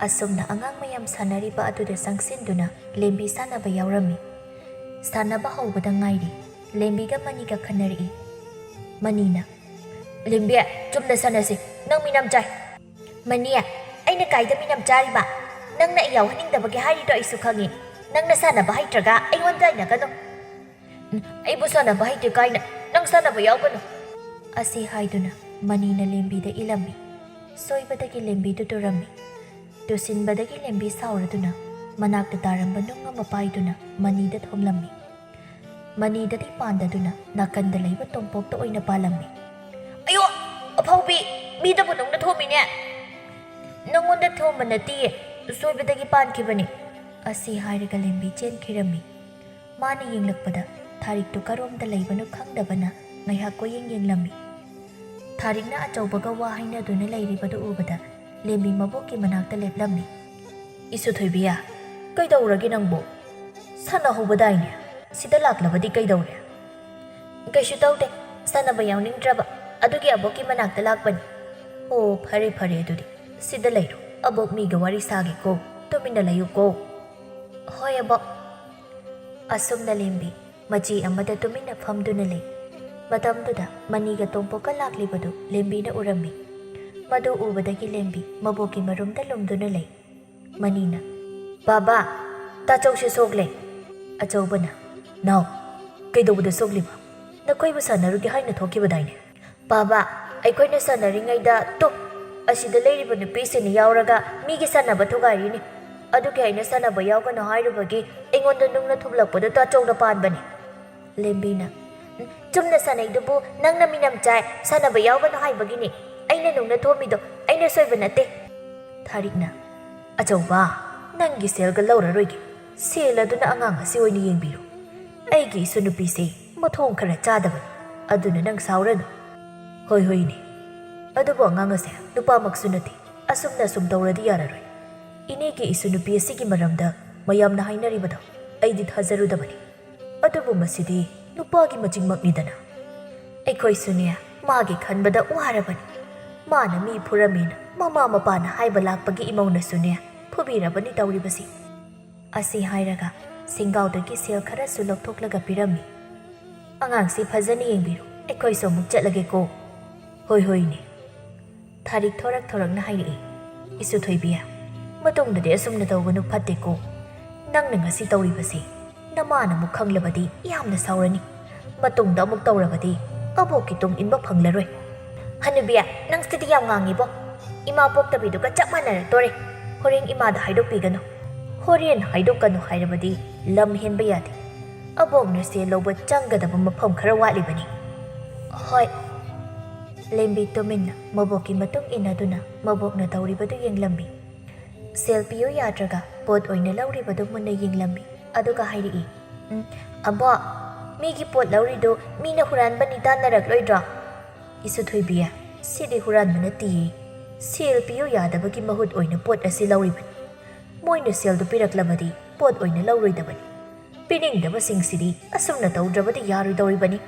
ꯑꯁꯨꯝꯅ ꯑꯉꯥꯡ ꯃꯌꯥꯝ ꯁꯥꯟꯅꯔꯤꯕ ꯑꯗꯨꯗ ꯆꯪꯁꯤꯟꯗꯨꯅ ꯂꯦꯝꯕꯤ ꯁꯥꯟꯅꯕ ꯌꯥꯎꯔꯝꯃꯤ꯫ ꯁꯥꯟꯅꯕ ꯍꯧꯕꯗ ꯉꯥꯏꯔꯤ ꯂꯦꯝꯕꯤꯒ ꯃꯅꯤꯒ ꯈꯟꯅꯔꯛꯏ꯫ ꯃꯅꯤꯅ ꯂꯦꯝꯕꯤ ꯆꯨꯝꯅ ꯁꯥꯟꯅꯁꯤ, ꯅꯪ ꯃꯤꯅꯝ ꯆꯥꯏ꯫ ꯃꯅꯤ ꯑꯩꯅ ꯀꯥꯏꯗ ꯃꯤꯅꯝ ꯆꯥꯔꯤꯕ? ꯅꯪꯅ ꯑꯩ ꯌꯥꯎꯍꯟꯅꯤꯡꯗꯕꯒꯤ ꯍꯥꯏꯔꯤꯗꯣ ꯑꯩꯁꯨ ꯈꯪꯉꯤ꯫ ꯅꯪꯅ ꯁꯥꯟꯅꯕ ꯍꯩꯇ꯭ꯔꯒ ꯑꯩꯉꯣꯟꯗ ꯇꯥꯏꯅꯒꯅꯨ꯫ ꯑꯩꯕꯨ ꯁꯥꯟꯅꯕ ꯍꯩꯇꯦ ꯀꯥꯏꯅ ꯅꯪ ꯁꯥꯟꯅꯕ ꯌꯥꯎꯒꯅꯨ꯫ ꯑꯁꯤ ꯍꯥꯏꯗꯨꯅ ꯃꯅꯤꯅ ꯂꯦꯝꯕꯤꯗ ꯏꯜꯂꯝꯃꯤ꯫ ꯁꯣꯏꯕꯗꯒꯤ ꯂꯦꯝꯕꯤꯗꯨ ꯇꯨꯔꯝꯃꯤ꯫ ꯇꯨꯁꯤꯟꯕꯗꯒꯤ ꯂꯦꯝꯕꯤ ꯁꯥꯎꯔꯗꯨꯅ ꯃꯅꯥꯛꯇ ꯇꯥꯔꯝꯕ ꯅꯨꯡ ꯑꯃ ꯄꯥꯏꯗꯨꯅ ꯃꯅꯤꯗ ꯊꯣꯝꯂꯝꯃꯤ꯫ ꯃꯅꯤꯗꯗꯤ ꯄꯥꯟꯗꯗꯨꯅ ꯅꯥꯀꯟꯗ ꯂꯩꯕ ꯇꯣꯝꯄꯣꯛꯇ ꯑꯣꯏꯅ ꯄꯥꯜꯂꯝꯃꯤ꯫ ꯑꯌꯣ ꯑꯐꯥꯎꯕꯤ, ꯃꯤꯗꯕꯨ ꯅꯪꯅ ꯊꯣꯝꯃꯤꯅꯦ꯫ ꯅꯪꯉꯣꯟꯗ ꯊꯣꯝꯕ ꯅꯠꯇꯤꯌꯦ, ꯁꯣꯏꯕꯗꯒꯤ ꯄꯥꯟꯈꯤꯕꯅꯤ꯫ ꯑꯁꯤ ꯍꯥꯏꯔꯒ ꯂꯦꯝꯕꯤ ꯆꯦꯟꯈꯤꯔꯝꯃꯤ꯫ ꯃꯥꯅ ꯌꯦꯡꯂꯛꯄꯗ ꯊꯥꯔꯤꯛꯇꯨ ꯀꯔꯣꯝꯗ ꯂꯩꯕꯅꯣ ꯈꯪꯗꯕꯅ ꯉꯥꯏꯍꯥꯛ ꯀꯣꯏꯌꯦꯡ ꯌꯦꯡꯂꯝꯃꯤ꯫ ꯊꯥꯔꯤꯛꯅ ꯑꯆꯧꯕꯒ ꯋꯥ ꯍꯥꯏꯅꯗꯨꯅ ꯂꯩꯔꯤꯕꯗꯨ ꯎꯕꯗ ꯂꯦꯝꯕꯤ ꯃꯕꯣꯛꯀꯤ ꯃꯅꯥꯛꯇ ꯂꯦꯞꯂꯝꯃꯤ꯫ ꯏꯁꯨ ꯊꯣꯏꯕꯤꯌꯥ, ꯀꯩꯗꯧꯔꯒꯦ ꯅꯪꯕꯨ? ꯁꯥꯟꯅꯍꯧꯕꯗꯥꯏꯅꯦ, ꯁꯤꯗ ꯂꯥꯛꯂꯕꯗꯤ ꯀꯩꯗꯧꯔꯦ? ꯀꯩꯁꯨ ꯇꯧꯗꯦ, ꯁꯥꯟꯅꯕ ꯌꯥꯎꯅꯤꯡꯗ꯭ꯔꯕ ꯑꯗꯨꯒꯤ ꯑꯕꯣꯛꯀꯤ ꯃꯅꯥꯛꯇ ꯂꯥꯛꯄꯅꯤ꯫ ꯑꯣ ꯐꯔꯦ ꯐꯔꯦ, ꯑꯗꯨꯗꯤ ꯁꯤꯗ ꯂꯩꯔꯣ, ꯑꯕꯣꯛ ꯃꯤꯒ ꯋꯥꯔꯤ ꯁꯥꯒꯦꯀꯣ, ꯇꯨꯃꯤꯟꯅ ꯂꯩꯌꯨꯀꯣ꯫ ꯍꯣꯏ ꯑꯕꯣꯛ꯫ ꯑꯁꯨꯝꯅ ꯂꯦꯝꯕꯤ ꯃꯆꯤ ꯑꯃꯗ ꯇꯨꯃꯤꯟꯅ ꯐꯝꯗꯨꯅ ꯂꯩ꯫ ꯃꯇꯝꯗꯨꯗ ꯃꯅꯤꯒ ꯇꯣꯝꯄꯣꯛꯀ ꯂꯥꯛꯂꯤꯕꯗꯨ ꯂꯦꯝꯕꯤꯅ ꯎꯔꯝꯃꯤ꯫ ꯃꯗꯨ ꯎꯕꯗꯒꯤ ꯂꯦꯝꯕꯤ ꯃꯕꯣꯛꯀꯤ ꯃꯔꯨꯝꯗ ꯂꯨꯝꯗꯨꯅ ꯂꯩ꯫ ꯃꯅꯤꯅ ꯕꯥꯕꯥ, ꯇꯥꯆꯧꯁꯦ ꯁꯣꯛꯂꯦ꯫ ꯑꯆꯧꯕꯅ ꯅꯥꯎ, ꯀꯩꯗꯧꯕꯗ ꯁꯣꯛꯂꯤꯕ? ꯅꯈꯣꯏꯕꯨ ꯁꯥꯟꯅꯔꯨꯒꯦ ꯍꯥꯏꯅ ꯊꯣꯛꯈꯤꯕꯗꯥꯏꯅꯦ꯫ ꯕꯥꯕꯥ, ꯑꯩꯈꯣꯏꯅ ꯁꯥꯟꯅꯔꯤꯉꯩꯗ ꯑꯁꯤꯗ ꯂꯩꯔꯤꯕ ꯅꯨꯄꯤꯁꯤꯡꯅ ꯌꯥꯎꯔꯒ ꯃꯤꯒꯤ ꯁꯥꯟꯅꯕ ꯊꯨꯒꯥꯏꯔꯤꯅꯤ꯫ ꯑꯗꯨꯒꯤ ꯑꯩꯅ ꯁꯥꯟꯅꯕ ꯌꯥꯎꯒꯅꯨ ꯍꯥꯏꯔꯨꯕꯒꯤ ꯑꯩꯉꯣꯟꯗ ꯅꯨꯡꯅ ꯊꯨꯝꯂꯛꯄꯗꯨ ꯇꯥꯆꯧꯅ ꯄꯥꯟꯕꯅꯤ꯫ ꯂꯦꯝꯕꯤꯅ ꯆꯨꯝꯅ ꯁꯥꯟꯅꯩꯗꯨꯕꯨ ꯅꯪꯅ ꯃꯤꯅꯝ ꯆꯥꯏ, ꯁꯥꯟꯅꯕ ꯌꯥꯎꯒꯅꯨ ꯍꯥꯏꯕꯒꯤꯅꯤ꯫ ꯑꯩꯅ ꯅꯨꯡꯅ ꯊꯣꯝꯃꯤꯗꯣ, ꯑꯩꯅ ꯁꯣꯏꯕ ꯅꯠꯇꯦ꯫ ꯊꯥꯔꯤꯛꯅ ꯑꯆꯧꯕ, ꯅꯪꯒꯤ ꯁꯦꯜꯒ ꯂꯧꯔꯔꯣꯏꯒꯦ꯫ ꯁꯦꯜ ꯑꯗꯨꯅ ꯑꯉꯥꯡ ꯑꯁꯤ ꯑꯣꯏꯅ ꯌꯦꯡꯕꯤꯔꯣ꯫ ꯑꯩꯒꯤ ꯏꯁꯨ ꯅꯨꯄꯤꯁꯦ ꯃꯊꯣꯡ ꯈꯔ ꯆꯥꯗꯕꯅꯤ, ꯑꯗꯨꯅ ꯅꯪ ꯁꯥꯎꯔꯅꯨ꯫ ꯍꯣꯏ ꯍꯣꯏꯅꯦ, ꯑꯗꯨꯕꯨ ꯑꯉꯥꯡ ꯑꯁꯦ ꯅꯨꯄꯥꯃꯛꯁꯨ ꯅꯠꯇꯦ, ꯑꯁꯨꯝꯅ ꯁꯨꯝ ꯇꯧꯔꯗꯤ ꯌꯥꯔꯔꯣꯏ꯫ ꯏꯅꯦꯒꯤ ꯏꯁꯨ ꯅꯨꯄꯤ ꯑꯁꯤꯒꯤ ꯃꯔꯝꯗ ꯃꯌꯥꯝꯅ ꯍꯥꯏꯅꯔꯤꯕꯗꯣ ꯑꯩꯗꯤ ꯊꯥꯖꯔꯨꯗꯕꯅꯤ꯫ ꯑꯗꯨꯕꯨ ꯃꯁꯤꯗꯤ ꯅꯨꯄꯥꯒꯤ ꯃꯆꯤꯡꯃꯛꯅꯤꯗꯅ꯫ ꯑꯩꯈꯣꯏꯁꯨꯅꯦ ꯃꯥꯒꯤ ꯈꯟꯕꯗ ꯋꯥꯔꯕꯅꯤ꯫ ꯃꯥꯅ ꯃꯤ ꯐꯨꯔꯝꯃꯦꯅ ꯃꯃꯥ ꯃꯄꯥꯅ ꯍꯥꯏꯕ ꯂꯥꯛꯄꯒꯤ ꯏꯃꯧꯅꯁꯨꯅꯦ ꯐꯨꯕꯤꯔꯕꯅꯤ ꯇꯧꯔꯤꯕꯁꯤ꯫ ꯑꯁꯤ ꯍꯥꯏꯔꯒ ꯁꯤꯡꯒꯥꯎꯗꯒꯤ ꯁꯦꯜ ꯈꯔꯁꯨ ꯂꯧꯊꯣꯛꯂꯒ ꯄꯤꯔꯝꯃꯤ꯫ ꯑꯉꯥꯡꯁꯤ ꯐꯖꯅ ꯌꯦꯡꯕꯤꯔꯣ, ꯑꯩꯈꯣꯏꯁꯨ ꯑꯃꯨꯛ ꯆꯠꯂꯒꯦꯀꯣ꯫ ꯍꯣꯏ ꯍꯣꯏꯅꯦ꯫ ꯊꯥꯔꯤꯛ ꯊꯣꯔꯛ ꯊꯣꯔꯛꯅ ꯍꯥꯏꯔꯛꯏ꯫ ꯏꯁꯨ ꯊꯣꯏꯕꯤꯌꯥ, ꯃꯇꯨꯡꯗꯗꯤ ꯑꯁꯨꯝꯅ ꯇꯧꯒꯅꯨ, ꯐꯠꯇꯦꯀꯣ꯫ ꯅꯪꯅ ꯉꯁꯤ ꯇꯧꯔꯤꯕꯁꯤ ꯅꯃꯥꯅ ꯑꯃꯨꯛ ꯈꯪꯂꯕꯗꯤ ꯌꯥꯝꯅ ꯁꯥꯎꯔꯅꯤ꯫ ꯃꯇꯨꯡꯗ ꯑꯃꯨꯛ ꯇꯧꯔꯕꯗꯤ ꯑꯕꯣꯛꯀꯤ ꯇꯨꯡ ꯏꯟꯕ ꯐꯪꯂꯔꯣꯏ꯫ ꯍꯅꯨꯕꯤ, ꯅꯪ ꯁꯤꯗꯤ ꯌꯥꯝ ꯉꯥꯡꯉꯤꯕꯣ꯫ ꯏꯃꯥ ꯄꯣꯛꯇꯕꯤꯗꯨꯒ ꯆꯞ ꯃꯥꯟꯅꯔꯛꯇꯣꯔꯦ꯫ ꯍꯣꯔꯦꯟ ꯏꯃꯥꯗ ꯍꯥꯏꯗꯣꯛꯄꯤꯒꯅꯨ꯫ ꯍꯣꯔꯦꯟ ꯍꯥꯏꯗꯣꯛꯀꯅꯨ ꯍꯥꯏꯔꯕꯗꯤ ꯂꯝ ꯍꯦꯟꯕ ꯌꯥꯗꯦ꯫ ꯑꯕꯣꯛꯅ ꯁꯦꯜ ꯂꯧꯕ ꯆꯪꯒꯗꯕ ꯃꯐꯝ ꯈꯔ ꯋꯥꯠꯂꯤꯕꯅꯤ꯫ ꯍꯣꯏ꯫ ꯂꯦꯝꯕꯤ ꯇꯨꯃꯤꯟꯅ ꯃꯕꯣꯛꯀꯤ ꯃꯇꯨꯡ ꯏꯟꯅꯗꯨꯅ ꯃꯕꯣꯛꯅ ꯇꯧꯔꯤꯕꯗꯨ ꯌꯦꯡꯂꯝꯃꯤ꯫ ꯁꯦꯜ ꯄꯤꯌꯨ ꯌꯥꯗ꯭ꯔꯒ ꯄꯣꯠ ꯑꯣꯏꯅ ꯂꯧꯔꯤꯕꯗꯨ ꯃꯨꯟꯅ ꯌꯦꯡꯂꯝꯃꯤ꯫ ꯑꯗꯨꯒ ꯍꯥꯏꯔꯛꯏ, ꯑꯕꯣꯛ, ꯃꯤꯒꯤ ꯄꯣꯠ ꯂꯧꯔꯤꯗꯨ ꯃꯤꯅ ꯍꯨꯔꯥꯟꯕꯅꯤ ꯇꯥꯟꯅꯔꯛꯂꯣꯏꯗ꯭ꯔꯣ? ꯏꯁꯨ ꯊꯣꯏꯕꯤꯌꯥ, ꯁꯤꯗꯤ ꯍꯨꯔꯥꯟꯕ ꯅꯠꯇꯤꯌꯦ꯫ ꯁꯦꯜ ꯄꯤꯌꯨ ꯌꯥꯗꯕꯒꯤ ꯃꯍꯨꯠ ꯑꯣꯏꯅ ꯄꯣꯠ ꯑꯁꯤ ꯂꯧꯔꯤꯕꯅꯤ꯫ ꯃꯣꯏꯅ ꯁꯦꯜꯗꯨ ꯄꯤꯔꯛꯂꯕꯗꯤ ꯄꯣꯠ ꯑꯣꯏꯅ ꯂꯧꯔꯣꯏꯗꯕꯅꯤ꯫ ꯄꯤꯅꯤꯡꯗꯕꯁꯤꯡꯁꯤꯗꯤ ꯑꯁꯨꯝꯅ ꯇꯧꯗ꯭ꯔꯕꯗꯤ ꯌꯥꯔꯣꯏꯗꯧꯔꯤꯕꯅꯤ꯫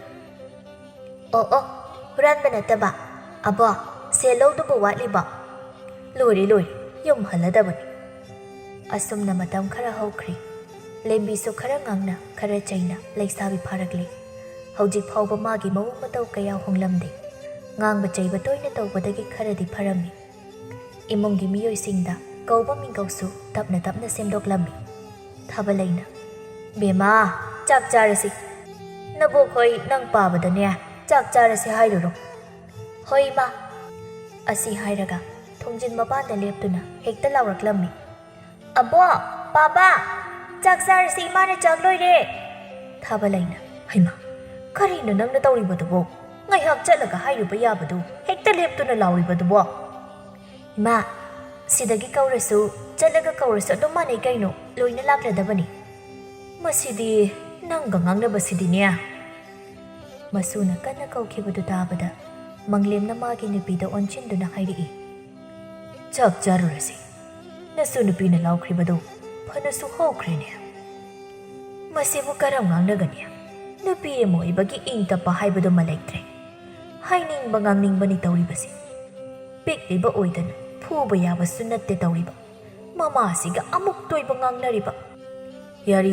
ꯑꯣ, ꯍꯨꯔꯥꯟꯕ ꯅꯠꯇꯕ꯫ ꯑꯕꯣꯛ, ꯁꯦꯜ ꯂꯧꯗꯨꯕꯨ ꯋꯥꯠꯂꯤꯕꯣ? ꯂꯣꯏꯔꯦ ꯂꯣꯏꯔꯦ, ꯌꯨꯝ ꯍꯜꯂꯗꯕꯅꯤ꯫ ꯑꯁꯨꯝꯅ ꯃꯇꯝ ꯈꯔ ꯍꯧꯈ꯭ꯔꯤ꯫ ꯂꯦꯝꯕꯤꯁꯨ ꯈꯔ ꯉꯥꯡꯅ ꯈꯔ ꯆꯩꯅ ꯂꯩꯁꯥꯕꯤ ꯐꯥꯔꯛꯂꯤ꯫ ꯍꯧꯖꯤꯛ ꯐꯥꯎꯕ ꯃꯥꯒꯤ ꯃꯑꯣꯡ ꯃꯇꯧ ꯀꯌꯥ ꯍꯣꯡꯂꯝꯗꯦ꯫ ꯉꯥꯡꯕ ꯆꯩꯕ ꯇꯣꯏꯅ ꯇꯧꯕꯗꯒꯤ ꯈꯔꯗꯤ ꯐꯔꯝꯃꯤ꯫ ꯏꯃꯨꯡꯒꯤ ꯃꯤꯑꯣꯏꯁꯤꯡꯗ ꯀꯧꯕ ꯃꯤꯡꯒꯧꯁꯨ ꯇꯞꯅ ꯇꯞꯅ ꯁꯦꯝꯗꯣꯛꯂꯝꯃꯤ꯫ ꯊꯥꯕꯂꯩꯅ ꯕꯦꯃꯥ, ꯆꯥꯛ ꯆꯥꯔꯁꯤ꯫ ꯅꯕꯣꯛꯈꯣꯏ ꯅꯪ ꯄꯥꯕꯗꯅꯦ ꯆꯥꯛ ꯆꯥꯔꯁꯤ ꯍꯥꯏꯔꯨꯔꯣ꯫ ꯍꯣꯏ ꯏꯃꯥ꯫ ꯑꯁꯤ ꯍꯥꯏꯔꯒ ꯊꯣꯡꯖꯤꯟ ꯃꯄꯥꯟꯗ ꯂꯦꯞꯇꯨꯅ ꯍꯦꯛꯇ ꯂꯥꯎꯔꯛꯂꯝꯃꯤ꯫ ꯑꯕꯣꯛ, ꯕꯥꯕꯥ, ꯆꯥꯛ ꯆꯥꯔꯁꯤ, ꯏꯃꯥꯅ ꯆꯥꯛ ꯂꯣꯏꯔꯦ꯫ ꯊꯥꯕꯂꯩꯅ ꯍꯩꯃꯥ, ꯀꯔꯤꯅꯣ ꯅꯪꯅ ꯇꯧꯔꯤꯕꯗꯨꯕꯣ? ꯉꯥꯏꯍꯥꯛ ꯆꯠꯂꯒ ꯍꯥꯏꯔꯨꯕ ꯌꯥꯕꯗꯨ ꯍꯦꯛꯇ ꯂꯦꯞꯇꯨꯅ ꯂꯥꯎꯔꯤꯕꯗꯨꯕꯣ? ꯏꯃꯥ, ꯁꯤꯗꯒꯤ ꯀꯧꯔꯁꯨ ꯆꯠꯂꯒ ꯀꯧꯔꯁꯨ ꯑꯗꯨꯝ ꯃꯥꯟꯅꯩ ꯀꯩꯅꯣ, ꯂꯣꯏꯅ ꯂꯥꯛꯂꯗꯕꯅꯤ꯫ ꯃꯁꯤꯗꯤ ꯅꯪꯒ ꯉꯥꯡꯅꯕꯁꯤꯗꯤꯅꯦ꯫ ꯃꯁꯨꯅ ꯀꯟꯅ ꯀꯧꯈꯤꯕꯗꯨ ꯇꯥꯕꯗ ꯃꯪꯂꯦꯝꯅ ꯃꯥꯒꯤ ꯅꯨꯄꯤꯗ ꯑꯣꯟꯁꯤꯟꯗꯨꯅ ꯍꯥꯏꯔꯛꯏ, ꯆꯥꯛ ꯆꯥꯔꯨꯔꯁꯤ꯫ ꯅꯁꯨ ꯅꯨꯄꯤꯅ ꯂꯥꯎꯈ꯭ꯔꯤꯕꯗꯨ ꯐꯅꯁꯨ ꯍꯧꯈ꯭ꯔꯦꯅꯦ꯫ ꯃꯁꯤꯕꯨ ꯀꯔꯝ ꯉꯥꯡꯅꯒꯅꯤ? ꯅꯨꯄꯤ ꯑꯃ ꯑꯣꯏꯕꯒꯤ ꯏꯪ ꯇꯞꯄ ꯍꯥꯏꯕꯗꯨꯃ ꯂꯩꯇ꯭ꯔꯦ꯫ ꯍꯥꯏꯅꯤꯡꯕ ꯉꯥꯡꯅꯤꯡꯕꯅꯤ ꯇꯧꯔꯤꯕꯁꯤ꯫ ꯄꯤꯛꯂꯤꯕ ꯑꯣꯏꯗꯅ ꯐꯨꯕ ꯌꯥꯕꯁꯨ ꯅꯠꯇꯦ ꯇꯧꯔꯤꯕ꯫ ꯃꯃꯥꯁꯤꯒ ꯑꯃꯨꯛ ꯇꯣꯏꯕ ꯉꯥꯡꯅꯔꯤꯕ ꯌꯥꯔꯤ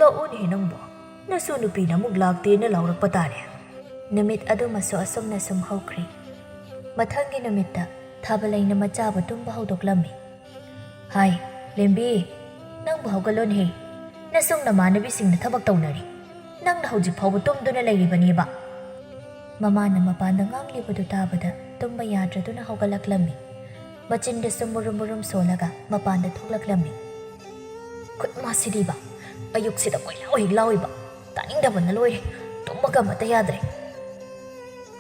ꯂꯥꯛꯑꯣꯅꯦ ꯅꯪꯕꯣ ꯅꯁꯨ ꯅꯨꯄꯤꯅ ꯑꯃꯨꯛ ꯂꯥꯛꯇꯦꯅ ꯂꯥꯎꯔꯛꯄ ꯇꯥꯔꯦ ꯅꯨꯃꯤꯠ ꯑꯗꯨꯃꯁꯨ ꯑꯁꯨꯝꯅ ꯁꯨꯝ ꯍꯧꯈ꯭ꯔꯤ ꯃꯊꯪꯒꯤ ꯅꯨꯃꯤꯠꯇ ꯊꯥꯕꯂꯩꯅ ꯃꯆꯥꯕꯨ ꯇꯨꯝꯕ ꯍꯧꯗꯣꯛꯂꯝꯃꯤ ꯍꯥꯏ ꯂꯦꯝꯕꯤ ꯅꯪꯕꯨ ꯍꯧꯒꯠꯂꯣꯅꯦ ꯅꯁꯨꯡ ꯅꯃꯥꯟꯅꯕꯤꯁꯤꯡꯅ ꯊꯕꯛ ꯇꯧꯅꯔꯤ ꯅꯪꯅ ꯍꯧꯖꯤꯛ ꯐꯥꯎꯕ ꯇꯨꯝꯗꯨꯅ ꯂꯩꯔꯤꯕꯅꯦꯕ ꯃꯃꯥꯅ ꯃꯄꯥꯟꯗ ꯉꯥꯡꯂꯤꯕꯗꯨ ꯇꯥꯕꯗ ꯇꯨꯝꯕ ꯌꯥꯗ꯭ꯔꯗꯨꯅ ꯍꯧꯒꯠꯂꯛꯂꯝꯃꯤ ꯃꯆꯤꯟꯗꯁꯨ ꯃꯨꯔꯨꯝ ꯃꯨꯔꯨꯝ ꯁꯣꯜꯂꯒ ꯃꯄꯥꯟꯗ ꯊꯣꯛꯂꯛꯂꯝꯃꯤ ꯈꯨꯠ ꯃꯥꯁꯤꯗꯤꯕ ꯑꯌꯨꯛꯁꯤꯗ ꯀꯣꯏꯂꯥꯎ ꯍꯦꯛ ꯂꯥꯎꯏꯕ ꯇꯥꯅꯤꯡꯗꯕꯅ ꯂꯣꯏꯔꯦ ꯇꯨꯝꯕꯒ ꯑꯃꯠꯇ ꯌꯥꯗ꯭ꯔꯦ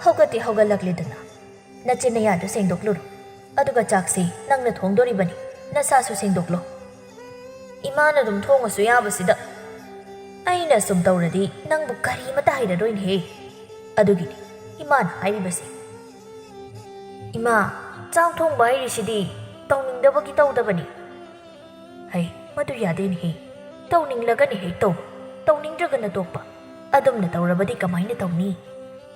ꯍꯧꯒꯠꯇꯤ ꯍꯧꯒꯠꯂꯛꯂꯦꯗꯅ ꯅꯆꯤꯟ ꯅꯌꯥꯗꯨ ꯁꯦꯡꯗꯣꯛꯂꯨꯔꯣ ꯑꯗꯨꯒ ꯆꯥꯛꯁꯤ ꯅꯪꯅ ꯊꯣꯡꯗꯣꯔꯤꯕꯅꯤ ꯅꯁꯥꯁꯨ ꯁꯦꯡꯗꯣꯛꯂꯣ ꯏꯃꯥꯅ ꯑꯗꯨꯝ ꯊꯣꯡꯉꯁꯨ ꯌꯥꯕꯁꯤꯗ ꯑꯩꯅ ꯁꯨꯝ ꯇꯧꯔꯗꯤ ꯅꯪꯕꯨ ꯀꯔꯤꯃꯇ ꯍꯩꯔꯔꯣꯏꯅꯦꯍꯦ ꯑꯗꯨꯒꯤꯅꯤ ꯏꯃꯥꯅ ꯍꯥꯏꯔꯤꯕꯁꯤ ꯏꯃꯥ ꯆꯥꯛ ꯊꯣꯡꯕ ꯍꯩꯔꯤꯁꯤꯗꯤ ꯇꯧꯅꯤꯡꯗꯕꯒꯤ ꯇꯧꯗꯕꯅꯤ ꯍꯩ ꯃꯗꯨ ꯌꯥꯗꯦꯅꯦꯍꯦ ꯇꯧꯅꯤꯡꯂꯒꯅ ꯍꯦꯛ ꯇꯧꯕ ꯇꯧꯅꯤꯡꯗ꯭ꯔꯒꯅ ꯇꯣꯛꯄ ꯑꯗꯨꯝꯅ ꯇꯧꯔꯕꯗꯤ ꯀꯃꯥꯏꯅ ꯇꯧꯅꯤ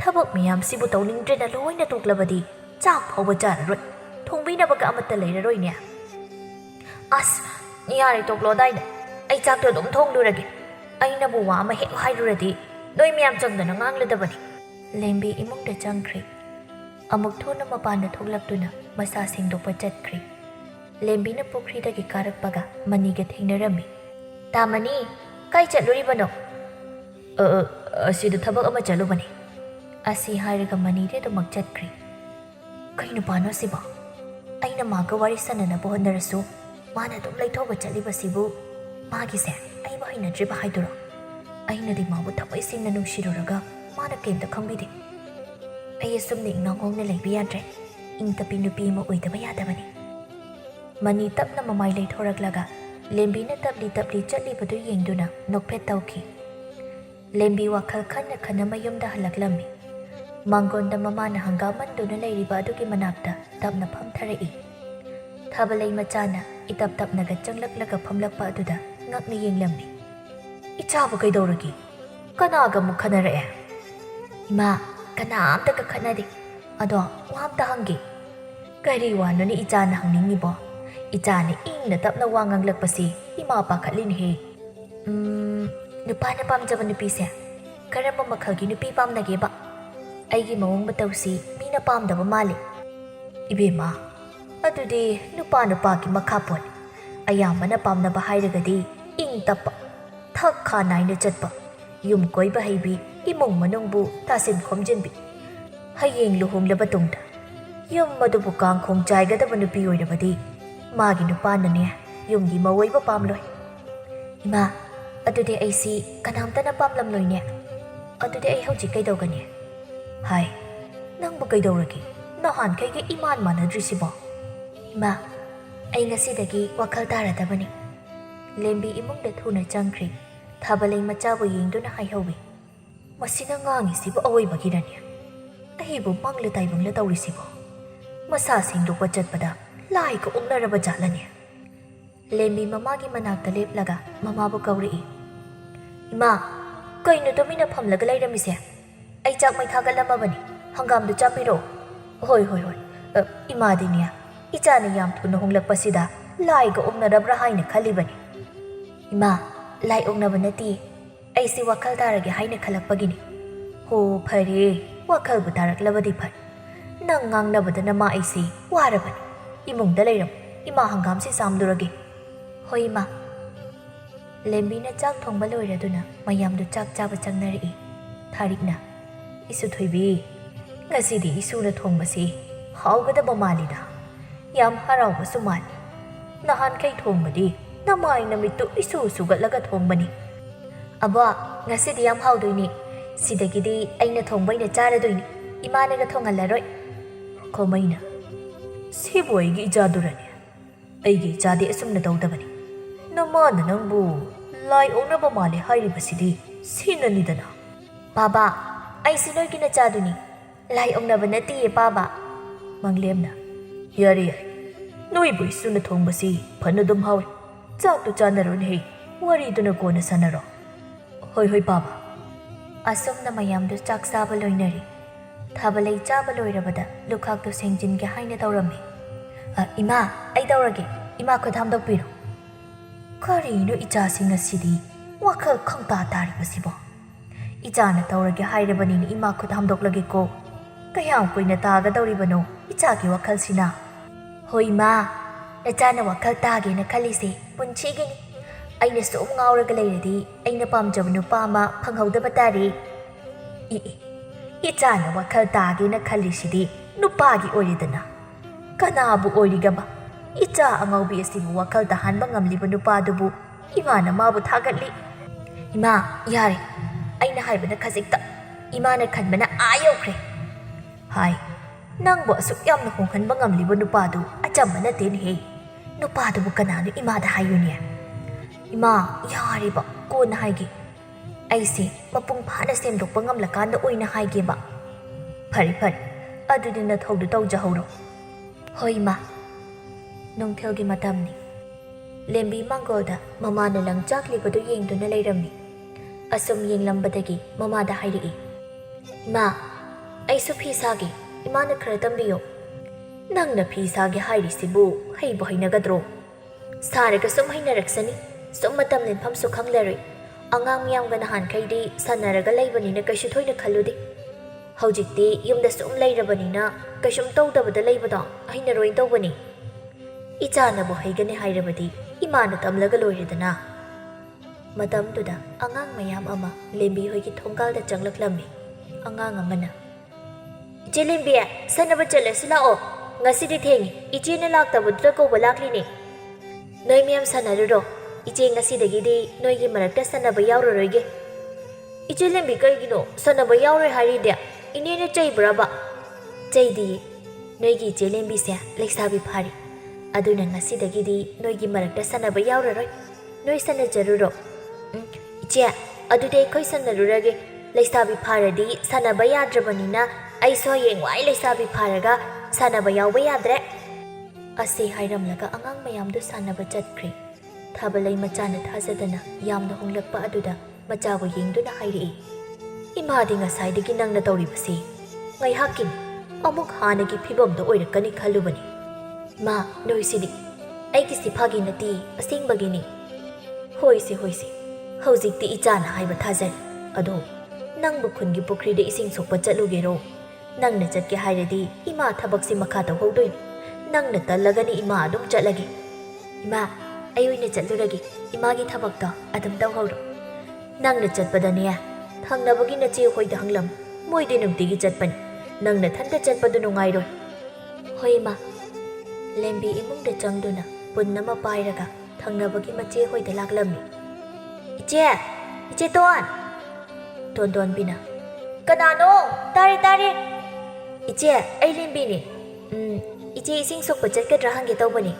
ꯊꯕꯛ ꯃꯌꯥꯝꯁꯤꯕꯨ ꯇꯧꯅꯤꯡꯗ꯭ꯔꯦꯅ ꯂꯣꯏꯅ ꯇꯣꯛꯂꯕꯗꯤ ꯆꯥꯛ ꯐꯥꯎꯕ ꯆꯥꯔꯔꯣꯏ ꯊꯣꯡꯕꯤꯅꯕꯒ ꯑꯃꯠꯇ ꯂꯩꯔꯔꯣꯏꯅꯦ ꯑꯁ ꯌꯥꯔꯦ ꯇꯣꯛꯂꯣꯗꯥꯏꯗ ꯑꯩ ꯆꯥꯛꯇꯣ ꯑꯗꯨꯝ ꯊꯣꯡꯂꯨꯔꯒꯦ ꯑꯩꯅꯕꯨ ꯋꯥ ꯑꯃ ꯍꯦꯛ ꯍꯥꯏꯔꯨꯔꯗꯤ ꯅꯣꯏ ꯃꯌꯥꯝ ꯆꯪꯗꯅ ꯉꯥꯡꯂꯗꯕꯅꯤ ꯂꯦꯝꯕꯤ इमुंग चंख्री अमुक थोना मपान थोलक्तुना मसा सेंदोकपा चटख्री लेंबीना पुख्रीदगी कारकपगा मनीगा थेंगनरम्मी तामनी काई चटलुरिबनो असिदा थबक अमा चलुबनी असी हायरगा मनीदे दमक चटख्री कईनो पानो सिबो अइना मागा वारी सननबो होनरसु माना दुम लैथोबा चलिबसिबु मागिसे अइबा हैनद्रिबा हाइदुरो अइनादि माबु थबै सिंना नुंसिरुरगा माना केमता खंबिदे अय सुमने इंगांगोंना लैबि याद्रे इंतपि नुपि अमा ओइदबा यादबनी मनी तपना ममाई लैथोरकलगा लेंबीना तपली तपली चटलिबदु येंगदुना नोकफेट तौखी लेंबी वाखल खन्ना खन्ना मयुमदा हलकलम्मी मांगोंदा ममाना हंगामंदुना लैरिबा अदुगी मनाक्ता तपना फमथरई थाबलई मचाना इतप तपनागा चंगलकलगा फमलकपा अदुदा ngakna yenglami ichabu kaidoragi kanaga mu khanare ima kana amta ka khanade ado wamta hangi kari wano ni ichana hangningi bo ichana ingna tapna wanganglakpasi ima pa khatlin he nupa na pamjaba nupi se karamba makhalgi nupi pamnage ba aigi mawong matawsi mina pamdaba mali ibema adudi nupa nupa ki makhapon ayamana pamnaba hairagadi ing tappa thak kha naina chatpa yum koiba heibi imong manungbu tasin khomjinbi hayeng luhumlaba tungda yum madubu kang khong jaigadaba nupi oirabadi magi nupanane yumgi mawoiba pamloi ima adudi aisi kanamtana pamlamloine adudi ai hauji kaidogani hai nangbu kaidoragi nahan kaige iman manadrisibo ima ai ngasidagi wakhal taradabani लेंबी इमुंग थूना चंख्री थाबलई मचाबु येंगदुना हाइहौवी मसिना ngangi अवोइबगिरने अहिबु मंगले ताइबंगले तौरिसिबो मसा सेंदोकपा चटपदा लाइको उंगनरबा जालने लेंबी ममागी मनाक्ता लेपलगा ममाबु कौरई इमा कइनो तोमिना फमलगा लैरमिसे आई चाक मै थागलमबनी हंगामदु चापिरो होय होय होय इमादिनिया इचाने याम थुना होंगलकपसिदा लाइको उंगनरबरा हाइने खलिबनी इमा लाई ओंगनब नती ऐसी वखल तारगे हाइने खलकपगिनी हो फरे वखल बु तारकलबदी फर नंग ngangnabada मा ऐसी वारबनी इमुंगदा लैरम इमा हंगाम से सामदुरगे होय इमा लेंबीना चाक थोंबा लोइरदुना मयामदु चाक चाबा चंगनरई थारिकना इसु थोइबी ngasiदी इसुना थोंबसी हाउगदबा मालिदा याम हराउबसु माल नहान कै थोंबदी नमाई नमित्तु इसु सुगलगा थोंबनी अबा ngasiदी याम हाउदोइनी सिदगिदी अइना थोंबैना चारदोइनी इमानेगा थोंगलरोय खोमैना सिबोइगी इजादुरने अइगी इजादे असुमना तौदबनी नमाना नंबु लाई ओनबा माले हाइरिबसिदी सिननिदना बाबा अइसि नोइगी नचादुनी लाई ओनबा नतिये बाबा मंगलेमना यारे नोइबु इसुना थोंबसी फन दुम हाउ चाकु चानरुन हे वारीदुना कोना सनरो होय होय बाबा असुमना मयामदु चाक साबा लोइनरी थाबलई चाबा लोइरबदा लुखाक्तु सेंजिनगे हाइना तौरम्मी इमा आई तौरगे ꯏꯃꯥ ꯈꯨꯠ ꯊꯥꯝꯗꯣꯛꯄꯤꯔꯣ ꯀꯔꯤꯅꯣ ꯏꯆꯥꯁꯤꯡ ꯑꯁꯤꯗꯤ ꯋꯥꯈꯜ ꯈꯪꯇꯥ ꯇꯥꯔꯤꯕꯁꯤꯕꯣ ꯏꯆꯥꯅ ꯇꯧꯔꯒꯦ ꯍꯥꯏꯔꯕꯅꯤꯅ ꯏꯃꯥ ꯈꯨꯠ ꯊꯥꯝꯗꯣꯛꯂꯒꯦꯀꯣ ꯀꯌꯥꯝ ꯀꯨꯏꯅ ꯇꯥꯒꯗꯧꯔꯤꯕꯅꯣ ꯏꯆꯥꯒꯤ ꯋꯥꯈꯜꯁꯤꯅ ꯍꯣꯏ ꯏꯃꯥ ꯅꯆꯥꯅ ꯋꯥꯈꯜ ꯇꯥꯒꯦꯅ ꯈꯜꯂꯤꯁꯦ ꯄꯨꯟꯁꯤꯒꯤꯅꯤ ꯑꯩꯅ ꯁꯨꯝ ꯉꯥꯎꯔꯒ ꯂꯩꯔꯗꯤ ꯑꯩꯅ ꯄꯥꯝꯖꯕ ꯅꯨꯄꯥ ꯑꯃ ꯐꯪꯍꯧꯗꯕ ꯇꯥꯔꯦ ꯏꯆꯥꯅ ꯋꯥꯈꯜ ꯇꯥꯒꯦꯅ ꯈꯜꯂꯤꯁꯤꯗꯤ ꯅꯨꯄꯥꯒꯤ ꯑꯣꯏꯔꯦꯗꯅ ꯀꯅꯥꯕꯨ ꯑꯣꯏꯔꯤꯒꯕ ꯏꯆꯥ ꯑꯉꯥꯎꯕꯤ ꯑꯁꯤꯕꯨ ꯋꯥꯈꯜ ꯇꯥꯍꯟꯕ ꯉꯝꯂꯤꯕ ꯅꯨꯄꯥꯗꯨꯕꯨ ꯏꯃꯥꯅ ꯃꯥꯕꯨ ꯊꯥꯒꯠꯂꯤ ꯏꯃꯥ ꯌꯥꯔꯦ ꯑꯩꯅ ꯍꯥꯏꯕꯅ ꯈꯖꯤꯛꯇ ꯏꯃꯥꯅ ꯈꯟꯕꯅ ꯌꯧꯈ꯭ꯔꯦ ꯍꯥꯏ ꯅꯪꯕꯨ ꯑꯁꯨꯛ ꯌꯥꯝꯅ ꯍꯣꯡꯍꯟꯕ ꯉꯝꯂꯤꯕ ꯅꯨꯄꯥꯗꯨ ꯑꯆꯝꯕ ꯅꯠꯇꯦꯅꯦꯍꯦ ꯅꯨꯄꯥꯗꯨꯕꯨ ꯀꯅꯥꯅꯣ ꯏꯃꯥꯗ ꯍꯥꯏꯌꯨꯅꯦ ꯏꯃꯥ ꯌꯥꯔꯤꯕ ꯀꯣꯟꯅ ꯍꯥꯏꯒꯦ ꯑꯩꯁꯦ ꯃꯄꯨꯡ ꯐꯥꯅ ꯁꯦꯝꯗꯣꯛꯄ ꯉꯝꯂꯀꯥꯟꯗ ꯑꯣꯏꯅ ꯍꯥꯏꯒꯦꯕ ꯐꯔꯦ ꯐꯔꯦ ꯑꯗꯨꯗꯤ ꯅꯊꯧꯗꯨ ꯇꯧꯖꯍꯧꯔꯣ ꯍꯣꯏ ꯏꯃꯥ ꯅꯨꯡꯊꯤꯜꯒꯤ ꯃꯇꯝꯅꯤ ꯂꯦꯝꯕꯤ ꯃꯥꯡꯒꯣꯜꯗ ꯃꯃꯥꯅ ꯂꯪꯆꯥꯛꯂꯤꯕꯗꯨ ꯌꯦꯡꯗꯨꯅ ꯂꯩꯔꯝꯃꯤ ꯑꯁꯨꯝ ꯌꯦꯡꯂꯝꯕꯗꯒꯤ ꯃꯃꯥꯗ ꯍꯥꯏꯔꯛꯏ ꯏꯃꯥ ꯑꯩꯁꯨ ꯐꯤ ꯁꯥꯒꯦ ꯏꯃꯥꯅ ꯈꯔ ꯇꯝꯕꯤꯌꯣ ꯅꯪꯅ ꯐꯤ ꯁꯥꯒꯦ ꯍꯥꯏꯔꯤꯁꯤꯕꯨ ꯍꯩꯕꯨ ꯍꯩꯅꯒꯗ꯭ꯔꯣ ꯁꯥꯔꯒ ꯁꯨꯝ ꯍꯩꯅꯔꯛꯁꯅꯤ ꯁꯨꯝ ꯃꯇꯝ ꯂꯦꯟꯐꯝꯁꯨ ꯈꯪꯂꯔꯣꯏ ꯑꯉꯥꯡ ꯃꯌꯥꯝꯒ ꯅꯍꯥꯟꯈꯩꯗꯤ ꯁꯥꯟꯅꯔꯒ ꯂꯩꯕꯅꯤꯅ ꯀꯩꯁꯨ ꯊꯣꯏꯅ ꯈꯜꯂꯨꯗꯦ ꯍꯧꯖꯤꯛꯇꯤ ꯌꯨꯝꯗ ꯁꯨꯝ ꯂꯩꯔꯕꯅꯤꯅ ꯀꯩꯁꯨꯝ ꯇꯧꯗꯕꯗ ꯂꯩꯕꯗꯣ ꯍꯩꯅꯔꯣꯏ ꯇꯧꯕꯅꯤ ꯏꯆꯥꯅꯕꯨ ꯍꯩꯒꯅꯤ ꯍꯥꯏꯔꯕꯗꯤ ꯏꯃꯥꯅ ꯇꯝꯂꯒ ꯂꯣꯏꯔꯦꯗꯅ ꯃꯇꯝꯗꯨꯗ ꯑꯉꯥꯡ ꯃꯌꯥꯝ ꯑꯃ ꯂꯦꯝꯕꯤ ꯍꯣꯏꯒꯤ ꯊꯣꯡꯒꯥꯜꯗ ꯆꯪꯂꯛꯂꯝꯃꯤ ꯑꯉꯥꯡ ꯑꯃꯅ ꯏꯆꯦ ꯂꯦꯝꯕꯤ ꯁꯥꯟꯅꯕ ꯆꯠꯂꯁꯤ ꯂꯥꯛꯑꯣ ꯉꯁꯤꯗꯤ ꯊꯦꯡꯉꯤ ꯏꯆꯦꯅ ꯂꯥꯛꯇꯕꯗꯨꯗ ꯀꯧꯕ ꯂꯥꯛꯂꯤꯅꯦ ꯅꯣꯏ ꯃꯌꯥꯝ ꯁꯥꯟꯅꯔꯨꯔꯣ ꯏꯆꯦ ꯉꯁꯤꯗꯒꯤꯗꯤ ꯅꯣꯏꯒꯤ ꯃꯔꯛꯇ ꯁꯥꯟꯅꯕ ꯌꯥꯎꯔꯔꯣꯏꯒꯦ ꯏꯆꯦ ꯂꯦꯝꯕꯤ ꯀꯩꯒꯤꯅꯣ ꯁꯥꯟꯅꯕ ꯌꯥꯎꯔꯣꯏ ꯍꯥꯏꯔꯤꯗꯤ ꯏꯅꯦꯅ ꯆꯩꯕ꯭ꯔꯕ ꯆꯩꯗꯤꯌꯦ ꯅꯣꯏꯒꯤ ꯏꯆꯦ ꯂꯦꯝꯕꯤꯁꯦ ꯂꯩꯁꯥꯕꯤ ꯐꯥꯔꯤ ꯑꯗꯨꯅ ꯉꯁꯤꯗꯒꯤꯗꯤ ꯅꯣꯏꯒꯤ ꯃꯔꯛꯇ ꯁꯥꯟꯅꯕ ꯌꯥꯎꯔꯔꯣꯏ ꯅꯣꯏ ꯁꯥꯟꯅꯖꯔꯨꯔꯣ ꯏꯆꯦ ꯑꯗꯨꯗꯤ ꯑꯩꯈꯣꯏ ꯁꯥꯟꯅꯔꯨꯔꯒꯦ ꯂꯩꯁꯥꯕꯤ ꯐꯥꯔꯗꯤ ꯁꯥꯟꯅꯕ ꯌꯥꯗ꯭ꯔꯕꯅꯤꯅ ꯑꯩꯁꯨ ꯍꯌꯦꯡꯋꯥꯏ ꯂꯩꯁꯥꯕꯤ ꯐꯥꯔꯒ ꯁꯥꯟꯅꯕ ꯌꯥꯎꯕ ꯌꯥꯗ꯭ꯔꯦ ꯑꯁꯤ ꯍꯥꯏꯔꯝꯂꯒ ꯑꯉꯥꯡ ꯃꯌꯥꯝꯗꯨ ꯁꯥꯟꯅꯕ ꯆꯠꯈ꯭ꯔꯦ ꯊꯥꯕꯂꯩ ꯃꯆꯥꯅ ꯊꯥꯖꯗꯅ ꯌꯥꯝꯅ ꯍꯣꯡꯂꯛꯄ ꯑꯗꯨꯗ ꯃꯆꯥꯕꯨ ꯌꯦꯡꯗꯨꯅ ꯍꯥꯏꯔꯛꯏ ꯏꯃꯥꯗꯤ ꯉꯁꯥꯏꯗꯒꯤ ꯅꯪꯅ ꯇꯧꯔꯤꯕꯁꯤ ꯉꯥꯏꯍꯥꯛꯀꯤꯅꯤ ꯑꯃꯨꯛ ꯍꯥꯟꯅꯒꯤ ꯐꯤꯕꯝꯗ ꯑꯣꯏꯔꯛꯀꯅꯤ ꯈꯜꯂꯨꯕꯅꯤ ꯃꯥ ꯅꯣꯏꯁꯤꯗꯤ ꯑꯩꯒꯤꯁꯤ ꯐꯥꯒꯤ ꯅꯠꯇꯦ ꯑꯁꯦꯡꯕꯒꯤꯅꯤ ꯍꯣꯏꯁꯦ ꯍꯣꯏꯁꯦ ꯍꯧꯖꯤꯛꯇꯤ ꯏꯆꯥꯅ ꯍꯥꯏꯕ ꯊꯥꯖꯔꯤ ꯑꯗꯣ ꯅꯪꯕꯨ ꯈꯨꯟꯒꯤ ꯄꯨꯈ꯭ꯔꯤꯗ ꯏꯁꯤꯡ ꯁꯣꯛꯄ ꯆꯠꯂꯨꯒꯦꯔꯣ ꯅꯪꯅ ꯆꯠꯀꯦ ꯍꯥꯏꯔꯗꯤ ꯏꯃꯥ ꯊꯕꯛꯁꯤ ꯃꯈꯥ ꯇꯧꯍꯧꯗꯣꯏꯅꯤ ꯅꯪꯅ ꯇꯜꯂꯒꯅꯤ ꯏꯃꯥ ꯑꯗꯨꯝ ꯆꯠꯂꯒꯦ ꯏꯃꯥ ꯑꯩ ꯑꯣꯏꯅ ꯆꯠꯂꯨꯔꯒꯦ ꯏꯃꯥꯒꯤ ꯊꯕꯛꯇꯣ ꯑꯗꯨꯝ ꯇꯧꯍꯧꯔꯣ ꯅꯪꯅ ꯆꯠꯄꯗꯅꯦ ꯊꯪꯅꯕꯒꯤ ꯅꯆꯦ ꯍꯣꯏꯗ ꯍꯪꯂꯝ ꯃꯣꯏꯗꯤ ꯅꯨꯡꯇꯤꯒꯤ ꯆꯠꯄꯅꯤ ꯅꯪꯅ ꯊꯟꯇ ꯆꯠꯄꯗꯨ ꯅꯨꯡꯉꯥꯏꯔꯣꯏ ꯍꯣꯏ ꯏꯃꯥ ꯂꯦꯝꯕꯤ ꯏꯃꯨꯡꯗ ꯆꯪꯗꯨꯅ ꯄꯨꯟ ꯑꯃ ꯄꯥꯏꯔꯒ ꯊꯪꯅꯕꯒꯤ ꯃꯆꯦ ꯍꯣꯏꯗ ꯂꯥꯛꯂꯝꯃꯤ ꯏꯆꯦ ꯇꯣꯟꯗꯣꯟꯕꯤꯅ ꯀꯅꯥꯅꯣ ꯇꯥꯔꯦ ꯏꯆꯦ ꯑꯩ ꯂꯦꯝꯕꯤꯅꯤ ꯏꯆꯦ ꯏꯁꯤꯡ ꯁꯣꯛꯄ ꯆꯠꯀꯗ꯭ꯔꯥ ꯍꯪꯒꯦ ꯇꯧꯕꯅꯤ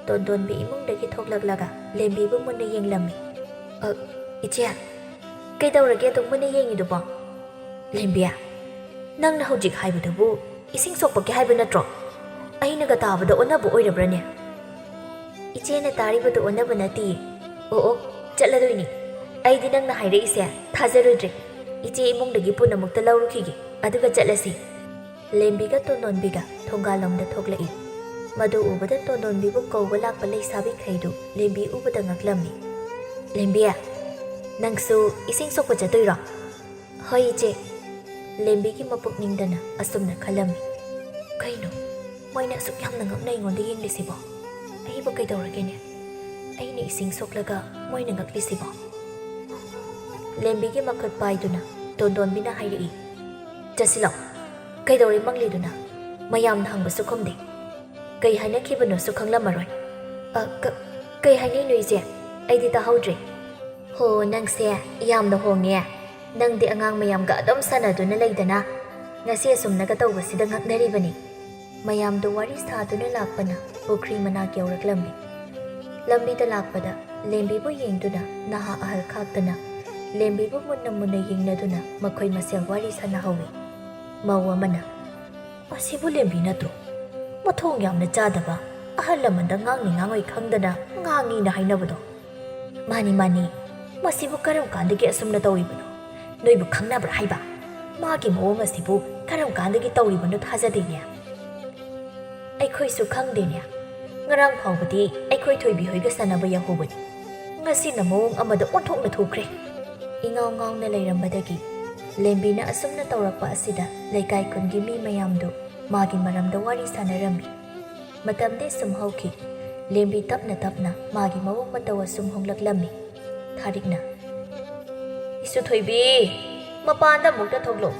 ꯇꯣꯟꯗꯣꯟꯕꯤ ꯏꯃꯨꯡꯗꯒꯤ ꯊꯣꯛꯂꯛꯂꯒ ꯂꯦꯝꯕꯤꯕꯨ ꯃꯨꯟꯅ ꯌꯦꯡꯂꯝꯃꯤ ꯏꯆꯦ ꯀꯩꯗꯧꯔꯒꯦ ꯑꯗꯨꯝ ꯃꯨꯟꯅ ꯌꯦꯡꯉꯤꯗꯨꯕꯣ ꯂꯦꯝꯕꯤ ꯅꯪꯅ ꯍꯧꯖꯤꯛ ꯍꯥꯏꯕꯗꯨꯕꯨ ꯏꯁꯤꯡ ꯁꯣꯛꯄꯒꯤ ꯍꯥꯏꯕ ꯅꯠꯇ꯭ꯔꯣ ꯑꯩꯅꯒ ꯇꯥꯕꯗ ꯑꯣꯟꯅꯕ ꯑꯣꯏꯔꯕ꯭ꯔꯅꯦ ꯏꯆꯦꯅ ꯇꯥꯔꯤꯕꯗꯨ ꯑꯣꯟꯅꯕ ꯅꯠꯇꯦꯌꯦ ꯑꯣ ꯆꯠꯂꯗꯣꯏꯅꯤ ꯑꯩꯗꯤ ꯅꯪꯅ ꯍꯥꯏꯔꯛꯏꯁꯦ ꯊꯥꯖꯔꯨꯗ꯭ꯔꯦ ꯏꯆꯦ ꯏꯃꯨꯡꯗꯒꯤ ꯄꯨꯝꯅꯃꯛꯇ ꯂꯧꯔꯨꯈꯤꯒꯦ ꯑꯗꯨꯒ ꯆꯠꯂꯁꯤ ꯂꯦꯝꯕꯤꯒ ꯇꯣꯟꯗꯣꯟꯕꯤꯒ ꯊꯣꯡꯒꯥꯜꯂꯣꯝꯗ ꯊꯣꯛꯂꯛꯏ ꯃꯗꯨ ꯎꯕꯗ ꯇꯣꯟꯗꯣꯟꯕꯤꯕꯨ ꯀꯧꯕ ꯂꯥꯛꯄ ꯂꯩꯁꯥꯕꯤꯈꯩꯗꯨ ꯂꯦꯝꯕꯤ ꯎꯕꯗ ꯉꯛꯂꯝꯃꯤ ꯂꯦꯝꯕꯤ ꯅꯪꯁꯨ ꯏꯁꯤꯡ ꯁꯣꯛꯄ ꯆꯠꯇꯣꯏꯔꯣ ꯍꯣꯏ ꯏꯆꯦ ꯂꯦꯝꯕꯤꯒꯤ ꯃꯄꯨꯛꯅꯤꯡꯗꯅ ꯑꯁꯨꯝꯅ ꯈꯜꯂꯝꯃꯤ ꯀꯩꯅꯣ ꯃꯣꯏꯅ ꯑꯁꯨꯛ ꯌꯥꯝꯅ ꯉꯛꯅ ꯑꯩꯉꯣꯟꯗ ꯌꯦꯡꯂꯤꯁꯤꯕꯣ ꯑꯩꯕꯨ ꯀꯩꯗꯧꯔꯒꯦꯅꯦ ꯑꯩꯅ ꯏꯁꯤꯡ ꯁꯣꯛꯂꯒ ꯃꯣꯏꯅ ꯉꯛꯂꯤꯁꯤꯕꯣ ꯂꯦꯝꯕꯤꯒꯤ ꯃꯈꯨꯠ ꯄꯥꯏꯗꯨꯅ ꯇꯣꯟꯗꯣꯟꯕꯤꯅ ꯍꯥꯏꯔꯛꯏ ꯆꯠꯁꯤꯂꯥꯎ ꯀꯩꯗꯧꯔꯤ ꯃꯪꯂꯤꯗꯨꯅ ꯃꯌꯥꯝꯅ ꯍꯪꯕꯁꯨ ꯈꯨꯝꯗꯦ ꯀꯩ ꯍꯥꯏꯅꯈꯤꯕꯅꯣꯁꯨ ꯈꯪꯂꯝꯃꯔꯣꯏ ꯀꯩ ꯍꯥꯏꯅꯩꯅꯣ ꯏꯆꯦ ꯑꯩꯗꯤ ꯇꯥꯍꯧꯗ꯭ꯔꯦ ꯍꯣ ꯅꯪꯁꯦ ꯌꯥꯝꯅ ꯍꯣꯡꯉꯦ ꯅꯪꯗꯤ ꯑꯉꯥꯡ ꯃꯌꯥꯝꯒ ꯑꯗꯨꯝ ꯁꯥꯟꯅꯗꯨꯅ ꯂꯩꯗꯅ ꯉꯁꯤ ꯑꯁꯨꯝꯅꯒ ꯇꯧꯕꯁꯤꯗ ꯉꯛꯅꯔꯤꯕꯅꯤ ꯃꯌꯥꯝꯗꯨ ꯋꯥꯔꯤ ꯁꯥꯗꯨꯅ ꯂꯥꯛꯄꯅ ꯄꯨꯈ꯭ꯔꯤ ꯃꯅꯥꯛ ꯌꯧꯔꯛꯂꯝꯃꯤ ꯂꯝꯕꯤꯗ ꯂꯥꯛꯄꯗ ꯂꯦꯝꯕꯤꯕꯨ ꯌꯦꯡꯗꯨꯅ ꯅꯍꯥ ꯑꯍꯜ ꯈꯥꯛꯇꯅ ꯂꯦꯝꯕꯤꯕꯨ ꯃꯨꯟꯅ ꯌꯦꯡꯅꯗꯨꯅ ꯃꯈꯣꯏ ꯃꯁꯦꯜ ꯋꯥꯔꯤ ꯁꯥꯟꯅꯍꯧꯏ ꯃꯧ ꯑꯃꯅ ꯑꯁꯤꯕꯨ ꯂꯦꯝꯕꯤ ꯅꯠꯇ꯭ꯔꯣ ꯃꯊꯣꯡ ꯌꯥꯝꯅ ꯆꯥꯗꯕ ꯑꯍꯜ ꯂꯃꯟꯗ ꯉꯥꯡꯉꯣꯏ ꯈꯪꯗꯅ ꯉꯥꯡꯉꯤꯅ ꯍꯥꯏꯅꯕꯗꯣ ꯃꯥꯅꯤ ꯃꯁꯤꯕꯨ ꯀꯔꯝ ꯀꯥꯟꯗꯒꯤ ꯑꯁꯨꯝꯅ ꯇꯧꯔꯤꯕꯅꯣ ꯅꯣꯏꯕꯨ ꯈꯪꯅꯕ꯭ꯔꯥ ꯍꯥꯏꯕ ꯃꯥꯒꯤ ꯃꯑꯣꯡ ꯑꯁꯤꯕꯨ ꯀꯔꯝ ꯀꯥꯟꯗꯒꯤ ꯇꯧꯔꯤꯕꯅꯣ ꯊꯥꯖꯗꯦꯅꯦ ꯑꯩꯈꯣꯏꯁꯨ ꯈꯪꯗꯦꯅꯦ ngarang phawbadi aikhoi thoibi hoiga sanaba yahobani ngasina mawong amada onthokna thukre ingaw ngawna leirambadagi lembina asumna tawrakpa asida leikai kungi mi mayamdu magi maramda wari sanarambi matamde sumhauki lembi tapna tapna magi mawong matawa sumhonglaklammi tharikna isu thoibi mapanda mukta thoglo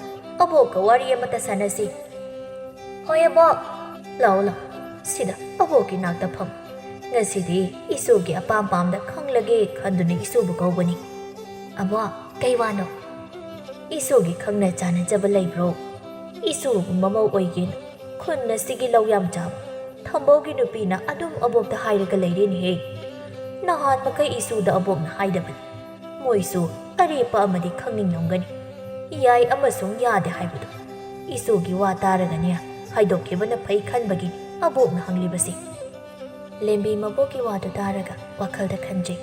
aboka wari amata sanasi hoi abo lao la sida aboki nakta pham ngasidi isugi apam pamda khanglage khanduni isubu kaubani abo kaiwano isugi khangna chana jaba leibro isubu mamau oigin khunna sigi lawyam jab thambogi nupina adum abokta hairaga leireni he nahan makai isuda abokna haidabani moisu aripa amadi khangning yongani yai amasung yade haibadu isugi wa taragani haidokibana phai khanbagi abokna hanglibasi lembi maboki wadu daraga wakhalda khanjai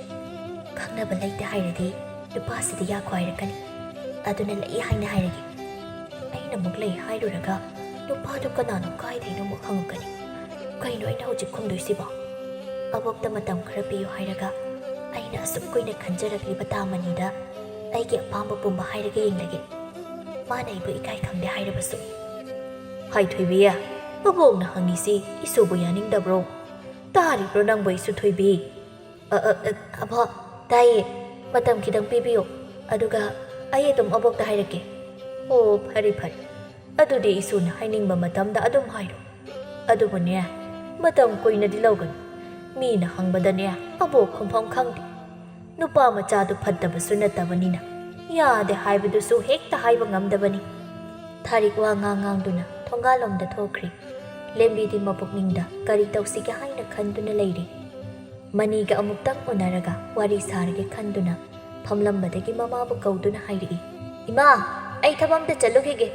khangnaba leite hairadi nupasidi ya khwairakani aduna lei haina hairagi aina muklei hairuraga nupadu kanano kaidino muk hangukani kaino aina hojik khungdoisiba abokta matam khara piyu hairaga aina asuk koina khanjarakliba tamanida aigi apamba pumba hairaga yenglage mana ibu ikai khangde hairabasu haithoibiya abokna hangisi isubu yaningdabro tari bro nang bai su thoibi abo dai matam kidang pibiyo aduga ai dum abok ta hairake o phari phari adudi isuna hainingba matamda adum hairo adubune matam koina dilaugan mina hangbadane abok khompham khangdi nupa macha du phaddaba sunatabanina yade haibadu su hekta haiba ngamdabani tharik wa ngang duna thongalomda thokri lembi di mapukningda kari tausiga haina khanduna leiri maniga amuktang onaraga wari sarage khanduna phamlambadagi mamabu kauduna hairi ima ai thabamda chalugege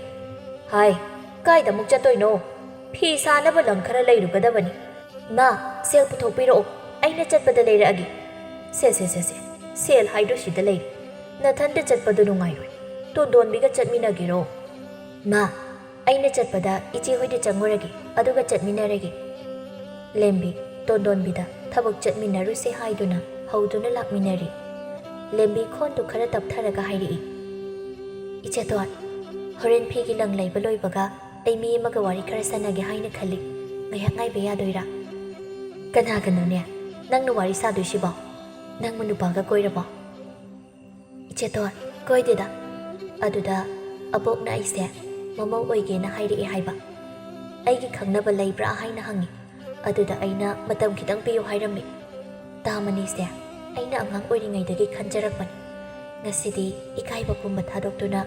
hai kaida muk chatoino phi sanaba langkhara leirugadabani ma sel puthopiro aina chatpada leiragi se sel haido sida leiri nathanda chatpadu nungairoi to donbiga chatminagero ma aina chatpada ichi hoide changoragi aduga chatminaragi lembi tondonbida thabak chatminarusi haiduna hauduna lakminari lembi khondu khara taptharaga hairi iche ton horen phigi lang leiba loibaga ai mi amaga wari khara sanage haina khali ngayak ngai be yadoira kana kanone nangnu wari saduisiba nang manupaga koiraba iche ton koideda aduda abokna aise mamau oigena hairi haiba aigi khangnaba leibra haina hangi aduda aina matam khitang piyu hairami tamani se aina angang oiringaidagi khanjarakpani ngasidi ikaiba pumba thadokduna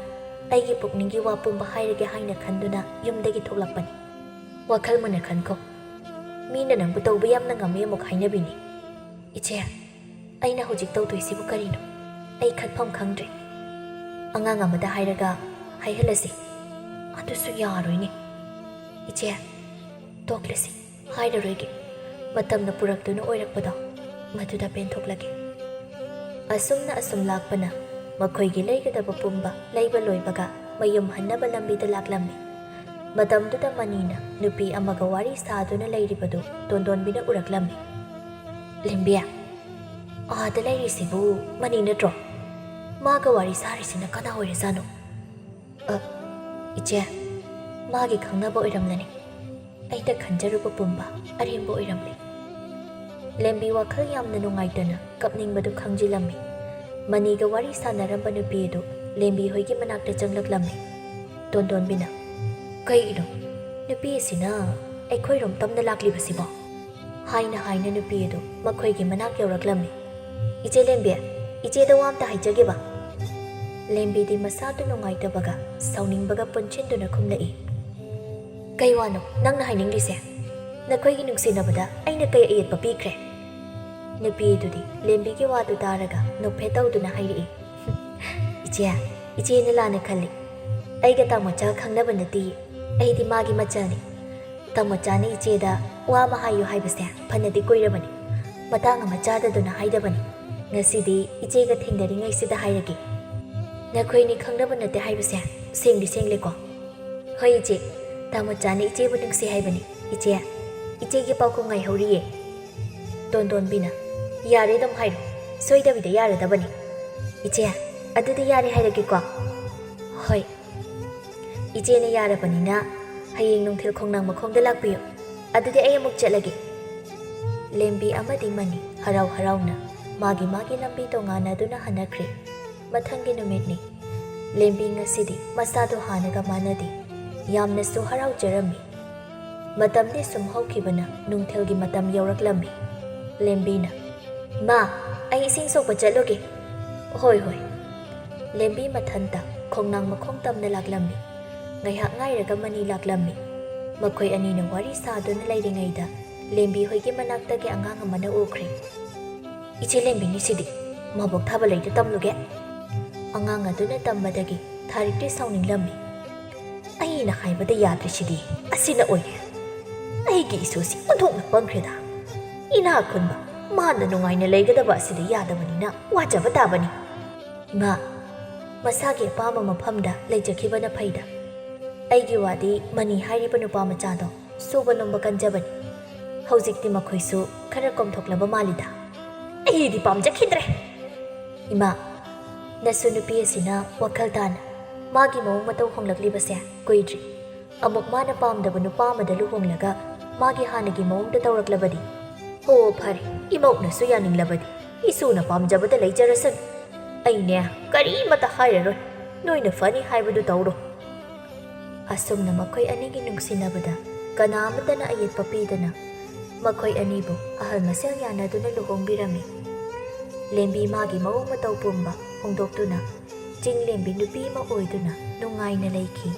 aigi pukningi wa pumba hairage haina khanduna yumdagi thoklakpani wakhal mana khanko mina nangbu tawba yamna ngame mok hainabini iche aina hojik tawtoisibu karino ai khatpham khangdre angang amada hairaga haihalasi adusu yaroini iche toklesi hairaroigi matamna purakduna oirakpada maduda penthoklage asum lakpana makhoigi leigadaba pumba leiba loibaga mayum hannaba lambida laklammi matamduda manina nupi amaga wari saduna leiribadu tondonbina uraklammi lembiya ada leirisibu mani natro maga wari sarisina kana oirazano iche magi khangnaba oiramlani aida khanjaruba pumba aremba oiramli lembi wakhal yamna nungaitana kapningbadu khangjilammi maniga wari sanaramba nupidu lembi hoigi manakta changlaklammi tondonbina kaigino nupi sina aikhoirom tamna laklibasibo haina nupidu makhoigi manak yauraklammi iche lembi iche da wamta haijageba lembi di masadu nungaidabaga sauningbaga punchenduna khumlai kaiwano nangna hainingrise nakhoigi nungsinabada aina kai ayetpa pikre nupidudi lembigi wadu daraga nuphe tawduna hairi iche na lana khalli aiga tamacha khangnaba nati aidi magi machani tamachani iche da wa ma hayu haibase phanadi koirabani matanga machada duna haidabani ngasidi iche ga thingdari ngai sida hairagi nakhoi khangnaba nate haibase sengli ko hoi iche tamachani iche bu nungsi haibani iche gi pau ko ngai horiye ꯇꯣꯟꯇꯣꯟꯕꯤꯅ ꯌꯥꯔꯦ ꯑꯗꯨꯝ ꯍꯥꯏꯔꯣ ꯁꯣꯏꯗꯕꯤꯗ ꯌꯥꯔꯗꯕꯅꯤ ꯏꯆꯦ ꯑꯗꯨꯗꯤ ꯌꯥꯔꯦ ꯍꯥꯏꯔꯒꯦꯀꯣ ꯍꯣꯏ ꯏꯆꯦꯅ ꯌꯥꯔꯕꯅꯤꯅ ꯍꯌꯦꯡ ꯅꯨꯡꯊꯤꯜ ꯈꯣꯡꯅꯥꯡ ꯃꯈꯣꯡꯗ ꯂꯥꯛꯄꯤꯌꯨ ꯑꯗꯨꯗꯤ ꯑꯩ ꯑꯃꯨꯛ ꯆꯠꯂꯒꯦ ꯂꯦꯝꯕꯤ ꯑꯃꯗꯤ ꯃꯅꯤ ꯍꯔꯥꯎ ꯍꯔꯥꯎꯅ ꯃꯥꯒꯤ ꯂꯝꯕꯤ ꯇꯣꯉꯥꯟꯅꯗꯨꯅ ꯍꯟꯅꯈ꯭ꯔꯦ ꯃꯊꯪꯒꯤ ꯅꯨꯃꯤꯠꯅꯤ ꯂꯦꯝꯕꯤ ꯉꯁꯤꯗꯤ ꯃꯁꯥꯗꯣ ꯍꯥꯟꯅꯒ ꯃꯥꯟꯅꯗꯦ ꯌꯥꯝꯅꯁꯨ ꯍꯔꯥꯎꯖꯔꯝꯃꯤ ꯃꯇꯝꯗꯤ ꯁꯨꯝ ꯍꯧꯈꯤꯕꯅ ꯅꯨꯡꯊꯤꯜꯒꯤ ꯃꯇꯝ ꯌꯧꯔꯛꯂꯝꯃꯤ ꯂꯦꯝꯕꯤꯅ ꯃꯥ ꯑꯩ ꯏꯁꯤꯡ ꯁꯣꯛꯄ ꯆꯠꯂꯨꯒꯦ ꯍꯣꯏ ꯍꯣꯏ ꯂꯦꯝꯕꯤ ꯃꯊꯟꯇ ꯈꯣꯡꯅꯥꯡ ꯃꯈꯣꯡ ꯇꯝꯅ ꯂꯥꯛꯂꯝꯃꯤ ꯉꯥꯏꯍꯥꯛ ꯉꯥꯏꯔꯒ ꯃꯅꯤ ꯂꯥꯛꯂꯝꯃꯤ ꯃꯈꯣꯏ ꯑꯅꯤꯅ ꯋꯥꯔꯤ ꯁꯥꯗꯨꯅ ꯂꯩꯔꯤꯉꯩꯗ ꯂꯦꯝꯕꯤ ꯍꯣꯏꯒꯤ ꯃꯅꯥꯛꯇꯒꯤ ꯑꯉꯥꯡ ꯑꯃꯅ ꯎꯈ꯭ꯔꯦ ꯏꯆꯦ ꯂꯦꯝꯕꯤꯅꯤ ꯁꯤꯗꯤ ꯃꯕꯣꯛ ꯊꯥꯕ ꯂꯩꯗ ꯇꯝꯂꯨꯒꯦ ꯑꯉꯥꯡ ꯑꯗꯨꯅ ꯇꯝꯕꯗꯒꯤ ꯊꯥꯔꯤꯛꯇꯤ ꯁꯥꯎꯅꯤꯡꯂꯝꯃꯤ ꯑꯩꯅ ꯍꯥꯏꯕꯗ ꯌꯥꯗ꯭ꯔꯤꯁꯤꯗꯤ ꯑꯁꯤꯅ ꯑꯣꯏꯔꯦ ꯑꯩꯒꯤ ꯏꯁꯨꯁꯤ ꯑꯣꯟꯊꯣꯛꯅ ꯄꯪꯈ꯭ꯔꯦꯗ ꯏꯅꯥꯛ ꯈꯨꯟꯕ ꯃꯥꯅ ꯅꯨꯡꯉꯥꯏꯅ ꯂꯩꯒꯗꯕ ꯑꯁꯤꯗ ꯌꯥꯗꯕꯅꯤꯅ ꯋꯥꯖꯕ ꯇꯥꯕꯅꯤ ꯏꯃꯥ ꯃꯁꯥꯒꯤ ꯑꯄꯥꯝꯕ ꯃꯐꯝꯗ ꯂꯩꯖꯈꯤꯕꯅ ꯐꯩꯗ ꯑꯩꯒꯤ ꯋꯥꯗꯤ ꯃꯅꯤ ꯍꯥꯏꯔꯤꯕ ꯅꯨꯄꯥ ꯃꯆꯥꯗꯣ ꯁꯨꯕ ꯅꯣꯝꯕ ꯀꯟꯖꯕꯅꯤ ꯍꯧꯖꯤꯛꯇꯤ ꯃꯈꯣꯏꯁꯨ ꯈꯔ ꯀꯣꯝꯊꯣꯛꯂꯕ ꯃꯥꯜꯂꯤꯗ ꯑꯩꯗꯤ ꯄꯥꯝꯖꯈꯤꯗ꯭ꯔꯦ ꯏꯃꯥ ꯅꯁꯨ ꯅꯨꯄꯤ ꯑꯁꯤꯅ ꯋꯥꯈꯜ ꯇꯥꯅ ꯃꯥꯒꯤ ꯃꯑꯣꯡ ꯃꯇꯧ ꯍꯣꯡꯂꯛꯂꯤꯕꯁꯦ ꯀꯨꯏꯗ꯭ꯔꯤ ꯑꯃꯨꯛ ꯃꯥꯅ ꯄꯥꯝꯗꯕ ꯅꯨꯄꯥ ꯑꯃꯗ ꯂꯨꯍꯣꯡꯂꯒ ꯃꯥꯒꯤ ꯍꯥꯟꯅꯒꯤ ꯃꯑꯣꯡꯗ ꯇꯧꯔꯛꯂꯕꯗꯤ ꯍꯣ ꯐꯔꯦ ꯏꯃꯧꯅꯁꯨ ꯌꯥꯅꯤꯡꯂꯕꯗꯤ ꯏꯁꯨꯅ ꯄꯥꯝꯖꯕꯗ ꯂꯩꯖꯔꯁꯅꯨ ꯑꯩꯅꯦ ꯀꯔꯤꯃꯇ ꯍꯥꯏꯔꯔꯣꯏ ꯅꯣꯏꯅ ꯐꯅꯤ ꯍꯥꯏꯕꯗꯨ ꯇꯧꯔꯣ ꯑꯁꯨꯝꯅ ꯃꯈꯣꯏ ꯑꯅꯤꯒꯤ ꯅꯨꯡꯁꯤꯅꯕꯗ ꯀꯅꯥꯃꯇꯅ ꯑꯌꯦꯠꯄ ꯄꯤꯗꯅ ꯃꯈꯣꯏ ꯑꯅꯤꯕꯨ ꯑꯍꯜ ꯃꯁꯦꯜ ꯌꯥꯅꯗꯨꯅ ꯂꯨꯍꯣꯡꯕꯤꯔꯝꯃꯤ ꯂꯦꯝꯕꯤ ꯃꯥꯒꯤ ꯃꯑꯣꯡ ꯃꯇꯧ ꯄꯨꯝꯕ ꯍꯣꯡꯗꯣꯛꯇꯨꯅ ꯆꯤꯡꯂꯦꯝꯕꯤ ꯅꯨꯄꯤ ꯑꯃ ꯑꯣꯏꯗꯨꯅ ꯅꯨꯡꯉꯥꯏꯅ ꯂꯩꯈꯤ